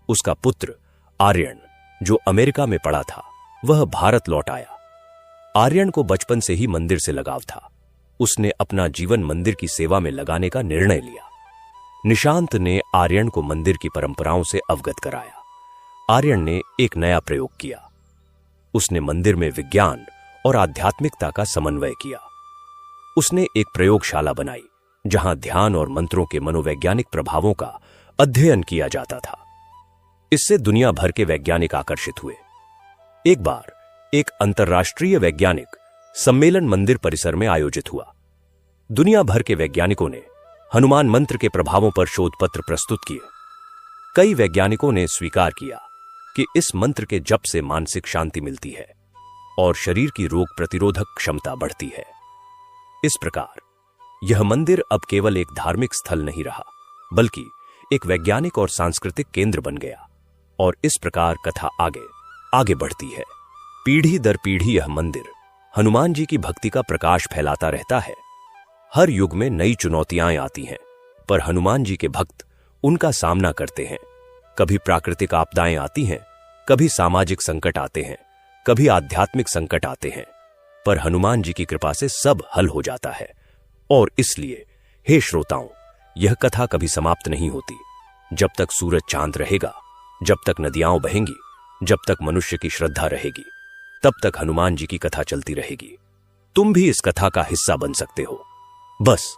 उसका पुत्र आर्यन, जो अमेरिका में पड़ा था, वह भारत लौट आया। आर्यन को बचपन से ही मंदिर से लगाव था। उसने अपना जीवन मंदिर की सेवा में लगाने का निर्णय लिया। निशांत ने आर्यन को मंदिर की परंपराओं से अवगत कराया। आर्यन ने एक नया प्रयोग किया। उसने मंदिर में विज्ञान और आध्यात्मिकता का समन्वय किया। उसने एक प्रयोगशाला बनाई जहां ध्यान और मंत्रों के मनोवैज्ञानिक प्रभावों का अध्ययन किया जाता था। इससे दुनिया भर के वैज्ञानिक आकर्षित हुए। एक बार एक अंतर्राष्ट्रीय वैज्ञानिक सम्मेलन मंदिर परिसर में आयोजित हुआ। दुनिया भर के वैज्ञानिकों ने हनुमान मंत्र के प्रभावों पर शोध पत्र प्रस्तुत किए। कई वैज्ञानिकों ने स्वीकार किया कि इस मंत्र के जप से मानसिक शांति मिलती है और शरीर की रोग प्रतिरोधक क्षमता बढ़ती है। इस प्रकार यह मंदिर अब केवल एक धार्मिक स्थल नहीं रहा, बल्कि एक वैज्ञानिक और सांस्कृतिक केंद्र बन गया। और इस प्रकार कथा आगे आगे बढ़ती है। पीढ़ी दर पीढ़ी यह मंदिर हनुमान जी की भक्ति का प्रकाश फैलाता रहता है। हर युग में नई चुनौतियां आती हैं, पर हनुमान जी के भक्त उनका सामना करते हैं। कभी प्राकृतिक आपदाएं आती हैं, कभी सामाजिक संकट आते हैं, कभी आध्यात्मिक संकट आते हैं, पर हनुमान जी की कृपा से सब हल हो जाता है। और इसलिए हे श्रोताओं, यह कथा कभी समाप्त नहीं होती। जब तक सूरज चांद रहेगा, जब तक नदियां बहेंगी, जब तक मनुष्य की श्रद्धा रहेगी, तब तक हनुमान जी की कथा चलती रहेगी। तुम भी इस कथा का हिस्सा बन सकते हो। बस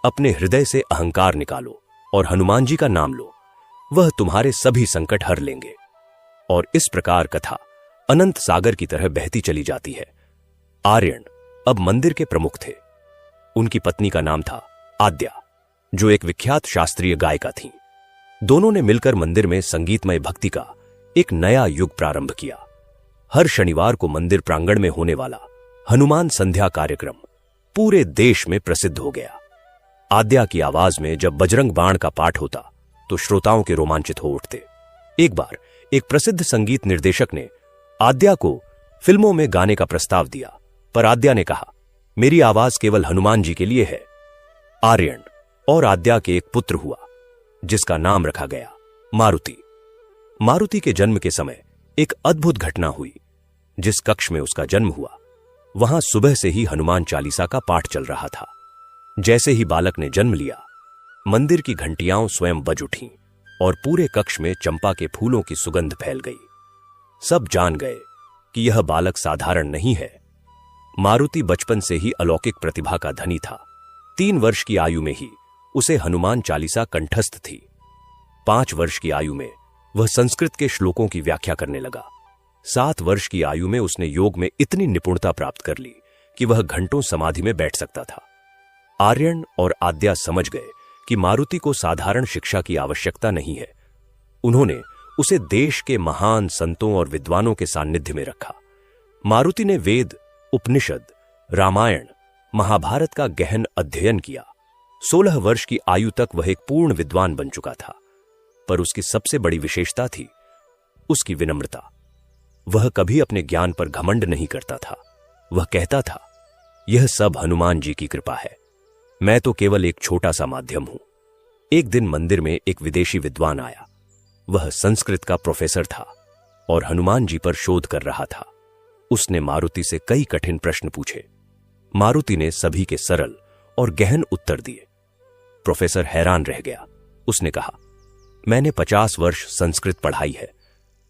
अपने हृदय से अहंकार निकालो और हनुमान जी का नाम लो, वह तुम्हारे सभी संकट हर लेंगे। और इस प्रकार कथा अनंत सागर की तरह बहती चली जाती है। आर्यन अब मंदिर के प्रमुख थे। उनकी पत्नी का नाम था आद्या, जो एक विख्यात शास्त्रीय गायिका थीं। दोनों ने मिलकर मंदिर में संगीतमय भक्ति का एक नया युग प्रारंभ किया। हर शनिवार को मंदिर प्रांगण में होने वाला हनुमान संध्या कार्यक्रम पूरे देश में प्रसिद्ध हो गया। आद्या की आवाज में जब बजरंग बाण का पाठ होता तो श्रोताओं के रोमांचित हो उठते। एक बार एक प्रसिद्ध संगीत निर्देशक ने आद्या को फिल्मों में गाने का प्रस्ताव दिया, पर आद्या ने कहा, मेरी आवाज केवल हनुमान जी के लिए है। आर्यन और आद्या के एक पुत्र हुआ, जिसका नाम रखा गया मारुति। मारुति के जन्म के समय एक अद्भुत घटना हुई। जिस कक्ष में उसका जन्म हुआ, वहां सुबह से ही हनुमान चालीसा का पाठ चल रहा था। जैसे ही बालक ने जन्म लिया, मंदिर की घंटियां स्वयं बज उठीं और पूरे कक्ष में चंपा के फूलों की सुगंध फैल गई। सब जान गए कि यह बालक साधारण नहीं है। मारुति बचपन से ही अलौकिक प्रतिभा का धनी था। 3 वर्ष की आयु में ही उसे हनुमान चालीसा कंठस्थ थी। 5 वर्ष की आयु में वह संस्कृत के श्लोकों की व्याख्या करने लगा। 7 वर्ष की आयु में उसने योग में इतनी निपुणता प्राप्त कर ली कि वह घंटों समाधि में बैठ सकता था। आर्यन और आद्या समझ गए कि मारुति को साधारण शिक्षा की आवश्यकता नहीं है। उन्होंने उसे देश के महान संतों और विद्वानों के सानिध्य में रखा। मारुति ने वेद, उपनिषद, रामायण, महाभारत का गहन अध्ययन किया। 16 वर्ष की आयु तक वह एक पूर्ण विद्वान बन चुका था, पर उसकी सबसे बड़ी विशेषता थी उसकी विनम्रता। वह कभी अपने ज्ञान पर घमंड नहीं करता था। वह कहता था, यह सब हनुमान जी की कृपा है, मैं तो केवल एक छोटा सा माध्यम हूं। एक दिन मंदिर में एक विदेशी विद्वान आया। वह संस्कृत का प्रोफेसर था और हनुमान जी पर शोध कर रहा था। उसने मारुति से कई कठिन प्रश्न पूछे। मारुति ने सभी के सरल और गहन उत्तर दिए। प्रोफेसर हैरान रह गया। उसने कहा, मैंने 50 वर्ष संस्कृत पढ़ाई है,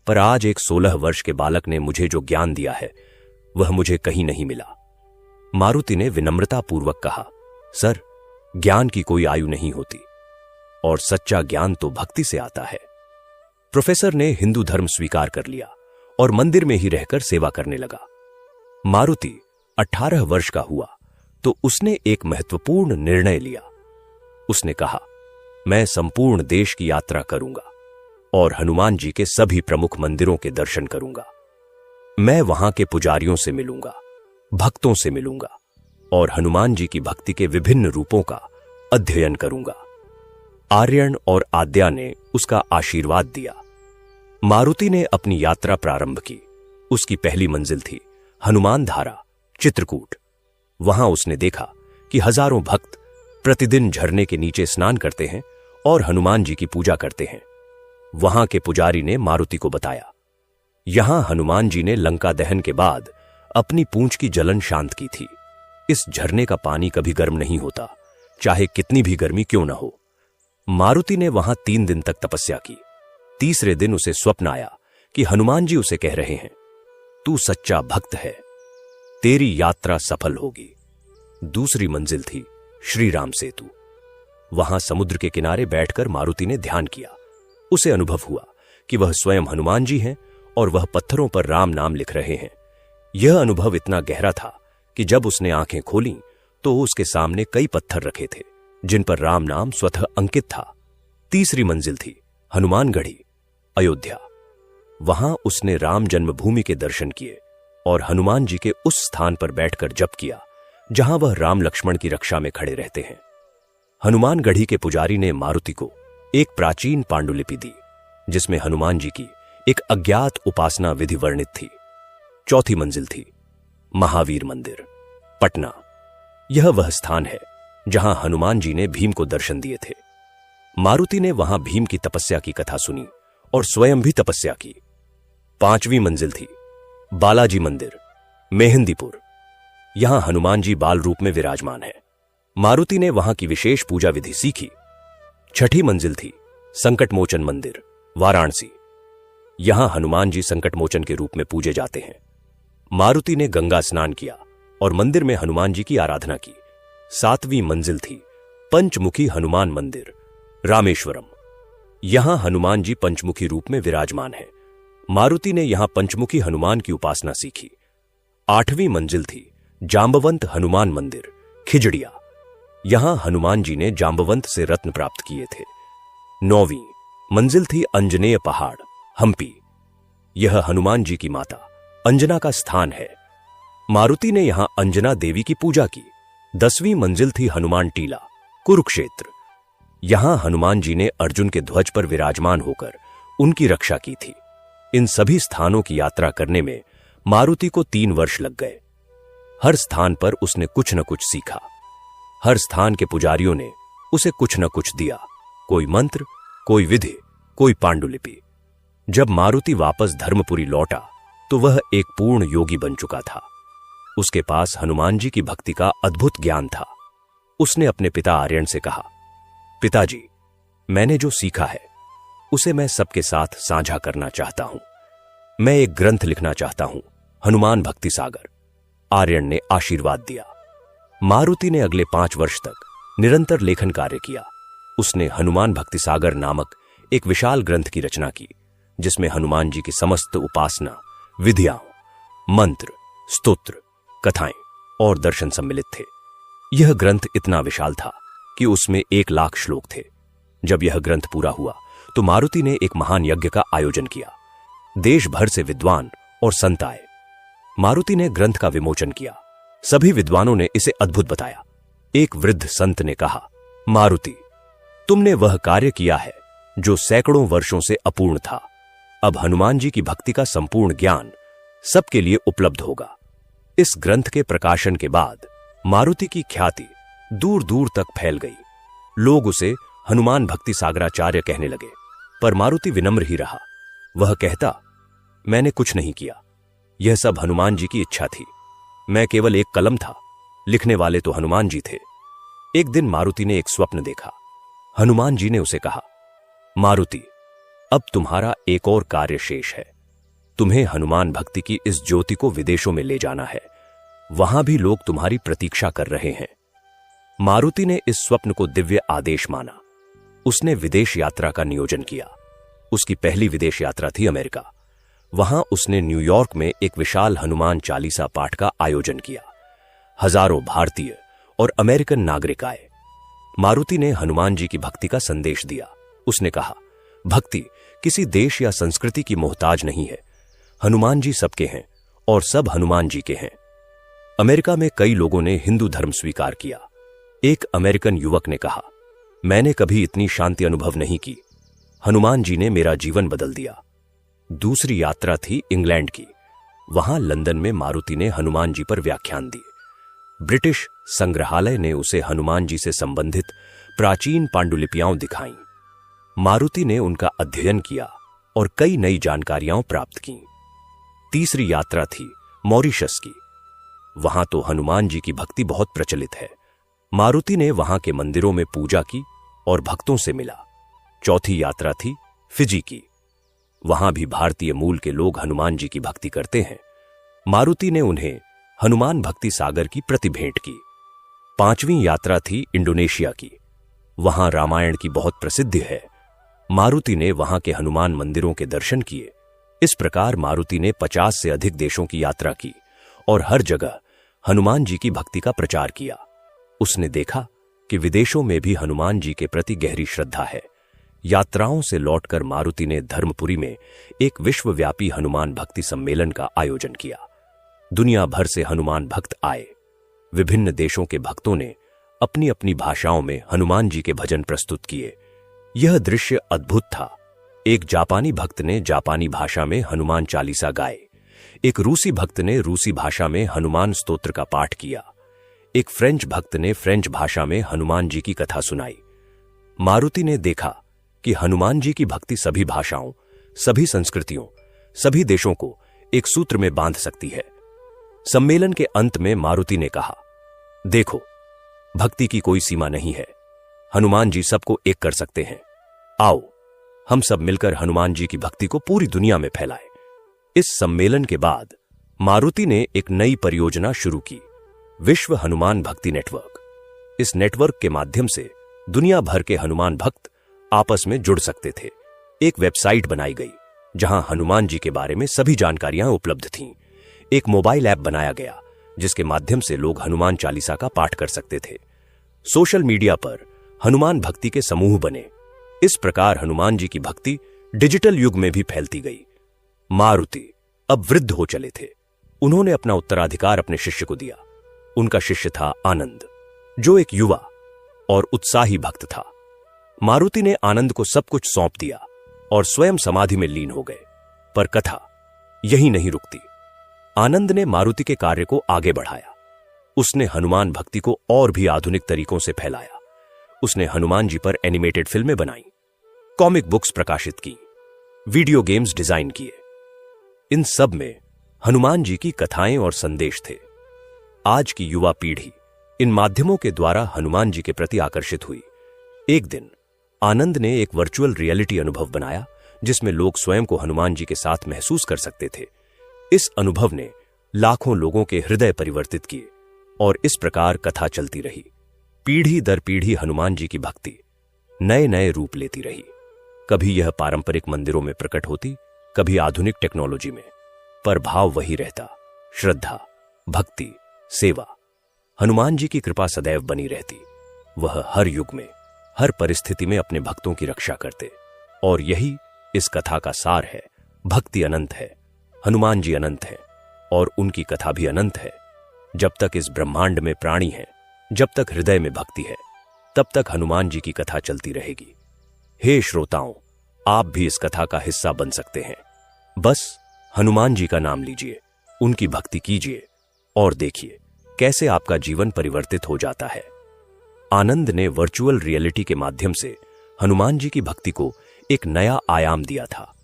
पर आज एक 16 वर्ष के बालक ने मुझे जो ज्ञान दिया है वह मुझे कहीं नहीं मिला। मारुति ने विनम्रतापूर्वक कहा, सर, ज्ञान की कोई आयु नहीं होती और सच्चा ज्ञान तो भक्ति से आता है। प्रोफेसर ने हिंदू धर्म स्वीकार कर लिया और मंदिर में ही रहकर सेवा करने लगा। मारुति 18 वर्ष का हुआ तो उसने एक महत्वपूर्ण निर्णय लिया। उसने कहा, मैं संपूर्ण देश की यात्रा करूंगा और हनुमान जी के सभी प्रमुख मंदिरों के दर्शन करूंगा। मैं वहां के पुजारियों से मिलूंगा, भक्तों से मिलूंगा और हनुमान जी की भक्ति के विभिन्न रूपों का अध्ययन करूंगा। आर्यन और आद्या ने उसका आशीर्वाद दिया। मारुति ने अपनी यात्रा प्रारंभ की। उसकी पहली मंजिल थी हनुमान धारा, चित्रकूट। वहां उसने देखा कि हजारों भक्त प्रतिदिन झरने के नीचे स्नान करते हैं और हनुमान जी की पूजा करते हैं। वहां के पुजारी ने मारुति को बताया, यहां हनुमान जी ने लंका दहन के बाद अपनी पूंछ की जलन शांत की थी। इस झरने का पानी कभी गर्म नहीं होता, चाहे कितनी भी गर्मी क्यों न हो। मारुति ने वहां 3 दिन तक तपस्या की। तीसरे दिन उसे स्वप्न आया कि हनुमान जी उसे कह रहे हैं, तू सच्चा भक्त है, तेरी यात्रा सफल होगी। दूसरी मंजिल थी श्री राम सेतु। वहां समुद्र के किनारे बैठकर मारुति ने ध्यान किया। उसे अनुभव हुआ कि वह स्वयं हनुमान जी हैं और वह पत्थरों पर राम नाम लिख रहे हैं। यह अनुभव इतना गहरा था कि जब उसने आंखें खोलीं तो उसके सामने कई पत्थर रखे थे जिन पर राम नाम स्वतः अंकित था। तीसरी मंजिल थी हनुमानगढ़ी, अयोध्या। वहां उसने राम जन्मभूमि के दर्शन किए और हनुमान जी के उस स्थान पर बैठकर जप किया जहां वह राम लक्ष्मण की रक्षा में खड़े रहते हैं। हनुमानगढ़ी के पुजारी ने मारुति को एक प्राचीन पांडुलिपि दी जिसमें हनुमान जी की एक अज्ञात उपासना विधि वर्णित थी। चौथी मंजिल थी महावीर मंदिर, पटना। यह वह स्थान है जहां हनुमान जी ने भीम को दर्शन दिए थे। मारुति ने वहां भीम की तपस्या की कथा सुनी और स्वयं भी तपस्या की। 5वीं मंजिल थी बालाजी मंदिर, मेहंदीपुर। यहां हनुमान जी बाल रूप में विराजमान है। मारुति ने वहां की विशेष पूजा विधि सीखी। 6ठी मंजिल थी संकटमोचन मंदिर, वाराणसी। यहां हनुमान जी संकटमोचन के रूप में पूजे जाते हैं। मारुति ने गंगा स्नान किया और मंदिर में हनुमान जी की आराधना की। 7वीं मंजिल थी पंचमुखी हनुमान मंदिर, रामेश्वरम। यहां हनुमान जी पंचमुखी रूप में विराजमान है। मारुति ने यहां पंचमुखी हनुमान की उपासना सीखी। 8वीं मंजिल थी जांबवंत हनुमान मंदिर, खिजड़िया। यहां हनुमान जी ने जांबवंत से रत्न प्राप्त किए थे। 9वीं मंजिल थी अंजनेय पहाड़, हम्पी। यह हनुमान जी की माता अंजना का स्थान है। मारुति ने यहां अंजना देवी की पूजा की। 10वीं मंजिल थी हनुमान टीला, कुरुक्षेत्र। यहां हनुमान जी ने अर्जुन के ध्वज पर विराजमान होकर उनकी रक्षा की थी। इन सभी स्थानों की यात्रा करने में मारुति को 3 वर्ष लग गए। हर स्थान पर उसने कुछ न कुछ सीखा। हर स्थान के पुजारियों ने उसे कुछ न कुछ दिया, कोई मंत्र, कोई विधि, कोई पांडुलिपि। जब मारुति वापस धर्मपुरी लौटा तो वह एक पूर्ण योगी बन चुका था। उसके पास हनुमान जी की भक्ति का अद्भुत ज्ञान था। उसने अपने पिता आर्यन से कहा, पिताजी, मैंने जो सीखा है उसे मैं सबके साथ साझा करना चाहता हूं। मैं एक ग्रंथ लिखना चाहता हूं, हनुमान भक्ति सागर। आर्यन ने आशीर्वाद दिया। मारुति ने अगले 5 वर्ष तक निरंतर लेखन कार्य किया। उसने हनुमान भक्ति सागर नामक एक विशाल ग्रंथ की रचना की, जिसमें हनुमान जी की समस्त उपासना, विधियां, मंत्र, स्तोत्र, कथाएं और दर्शन सम्मिलित थे। यह ग्रंथ इतना विशाल था कि उसमें 1 लाख श्लोक थे। जब यह ग्रंथ पूरा हुआ तो मारुति ने एक महान यज्ञ का आयोजन किया। देश भर से विद्वान और संत आए। मारुति ने ग्रंथ का विमोचन किया। सभी विद्वानों ने इसे अद्भुत बताया। एक वृद्ध संत ने कहा, मारुति, तुमने वह कार्य किया है जो सैकड़ों वर्षों से अपूर्ण था। अब हनुमान जी की भक्ति का संपूर्ण ज्ञान सबके लिए उपलब्ध होगा। इस ग्रंथ के प्रकाशन के बाद मारुति की ख्याति दूर दूर तक फैल गई। लोग उसे हनुमान भक्ति सागराचार्य कहने लगे। पर मारुति विनम्र ही रहा। वह कहता, मैंने कुछ नहीं किया, यह सब हनुमान जी की इच्छा थी। मैं केवल एक कलम था, लिखने वाले तो हनुमान जी थे। एक दिन मारुति ने एक स्वप्न देखा। हनुमान जी ने उसे कहा, मारुति, अब तुम्हारा एक और कार्य शेष है। तुम्हें हनुमान भक्ति की इस ज्योति को विदेशों में ले जाना है। वहां भी लोग तुम्हारी प्रतीक्षा कर रहे हैं। मारुति ने इस स्वप्न को दिव्य आदेश माना। उसने विदेश यात्रा का नियोजन किया। उसकी पहली विदेश यात्रा थी अमेरिका। वहां उसने न्यूयॉर्क में एक विशाल हनुमान चालीसा पाठ का आयोजन किया। हजारों भारतीय और अमेरिकन नागरिक आए। मारुति ने हनुमान जी की भक्ति का संदेश दिया। उसने कहा, भक्ति किसी देश या संस्कृति की मोहताज नहीं है। हनुमान जी सबके हैं और सब हनुमान जी के हैं। अमेरिका में कई लोगों ने हिंदू धर्म स्वीकार किया। एक अमेरिकन युवक ने कहा, मैंने कभी इतनी शांति अनुभव नहीं की। हनुमान जी ने मेरा जीवन बदल दिया। दूसरी यात्रा थी इंग्लैंड की। वहां लंदन में मारुति ने हनुमान जी पर व्याख्यान दिए। ब्रिटिश संग्रहालय ने उसे हनुमान जी से संबंधित प्राचीन पांडुलिपियां दिखाईं। मारुति ने उनका अध्ययन किया और कई नई जानकारियां प्राप्त की। तीसरी यात्रा थी मॉरिशस की। वहां तो हनुमान जी की भक्ति बहुत प्रचलित है। मारुति ने वहां के मंदिरों में पूजा की और भक्तों से मिला। चौथी यात्रा थी फिजी की। वहां भी भारतीय मूल के लोग हनुमान जी की भक्ति करते हैं। मारुति ने उन्हें हनुमान भक्ति सागर की प्रति भेंट की। 5वीं यात्रा थी इंडोनेशिया की। वहां रामायण की बहुत प्रसिद्धि है। मारुति ने वहां के हनुमान मंदिरों के दर्शन किए। इस प्रकार मारुति ने 50 से अधिक देशों की यात्रा की और हर जगह हनुमान जी की भक्ति का प्रचार किया। उसने देखा कि विदेशों में भी हनुमान जी के प्रति गहरी श्रद्धा है। यात्राओं से लौटकर मारुति ने धर्मपुरी में एक विश्वव्यापी हनुमान भक्ति सम्मेलन का आयोजन किया। दुनिया भर से हनुमान भक्त आए। विभिन्न देशों के भक्तों ने अपनी अपनी भाषाओं में हनुमान जी के भजन प्रस्तुत किए। यह दृश्य अद्भुत था। एक जापानी भक्त ने जापानी भाषा में हनुमान चालीसा गाए। एक रूसी भक्त ने रूसी भाषा में हनुमान स्तोत्र का पाठ किया। एक फ्रेंच भक्त ने फ्रेंच भाषा में हनुमान जी की कथा सुनाई। मारुति ने देखा कि हनुमान जी की भक्ति सभी भाषाओं, सभी संस्कृतियों, सभी देशों को एक सूत्र में बांध सकती है। सम्मेलन के अंत में मारुति ने कहा, देखो, भक्ति की कोई सीमा नहीं है। हनुमान जी सबको एक कर सकते हैं। आओ, हम सब मिलकर हनुमान जी की भक्ति को पूरी दुनिया में फैलाएं। इस सम्मेलन के बाद मारुति ने एक नई परियोजना शुरू की, विश्व हनुमान भक्ति नेटवर्क। इस नेटवर्क के माध्यम से दुनिया भर के हनुमान भक्त आपस में जुड़ सकते थे। एक वेबसाइट बनाई गई जहां हनुमान जी के बारे में सभी जानकारियां उपलब्ध थीं। एक मोबाइल ऐप बनाया गया जिसके माध्यम से लोग हनुमान चालीसा का पाठ कर सकते थे। सोशल मीडिया पर हनुमान भक्ति के समूह बने। इस प्रकार हनुमान जी की भक्ति डिजिटल युग में भी फैलती गई। मारुति अब वृद्ध हो चले थे। उन्होंने अपना उत्तराधिकार अपने शिष्य को दिया। उनका शिष्य था आनंद, जो एक युवा और उत्साही भक्त था। मारुति ने आनंद को सब कुछ सौंप दिया और स्वयं समाधि में लीन हो गए। पर कथा यही नहीं रुकती। आनंद ने मारुति के कार्य को आगे बढ़ाया। उसने हनुमान भक्ति को और भी आधुनिक तरीकों से फैलाया। उसने हनुमान जी पर एनिमेटेड फिल्में बनाई, कॉमिक बुक्स प्रकाशित की, वीडियो गेम्स डिजाइन किए। इन सब में हनुमान जी की कथाएं और संदेश थे। आज की युवा पीढ़ी इन माध्यमों के द्वारा हनुमान जी के प्रति आकर्षित हुई। एक दिन आनंद ने एक वर्चुअल रियलिटी अनुभव बनाया जिसमें लोग स्वयं को हनुमान जी के साथ महसूस कर सकते थे। इस अनुभव ने लाखों लोगों के हृदय परिवर्तित किए और इस प्रकार कथा चलती रही। पीढ़ी दर पीढ़ी हनुमान जी की भक्ति नए नए रूप लेती रही। कभी यह पारंपरिक मंदिरों में प्रकट होती, कभी आधुनिक टेक्नोलॉजी में, पर भाव वही रहता, श्रद्धा, भक्ति, सेवा। हनुमान जी की कृपा सदैव बनी रहती। वह हर युग में, हर परिस्थिति में अपने भक्तों की रक्षा करते। और यही इस कथा का सार है। भक्ति अनंत है, हनुमान जी अनंत है और उनकी कथा भी अनंत है। जब तक इस ब्रह्मांड में प्राणी है, जब तक हृदय में भक्ति है, तब तक हनुमान जी की कथा चलती रहेगी। हे श्रोताओं, आप भी इस कथा का हिस्सा बन सकते हैं। बस हनुमान जी का नाम लीजिए, उनकी भक्ति कीजिए और देखिए कैसे आपका जीवन परिवर्तित हो जाता है। आनंद ने वर्चुअल रियलिटी के माध्यम से हनुमान जी की भक्ति को एक नया आयाम दिया था।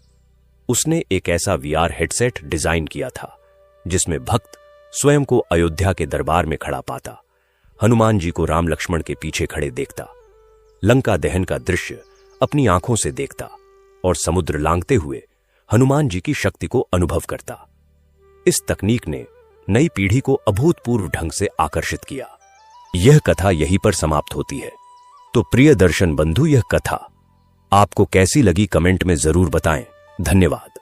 उसने एक ऐसा VR हेडसेट डिजाइन किया था जिसमें भक्त स्वयं को अयोध्या के दरबार में खड़ा पाता, हनुमान जी को राम लक्ष्मण के पीछे खड़े देखता, लंका दहन का दृश्य अपनी आंखों से देखता और समुद्र लांघते हुए हनुमान जी की शक्ति को अनुभव करता। इस तकनीक ने नई पीढ़ी को अभूतपूर्व ढंग से आकर्षित किया। यह कथा यहीं पर समाप्त होती है। तो प्रिय दर्शन बंधु, यह कथा आपको कैसी लगी कमेंट में जरूर बताएं। धन्यवाद।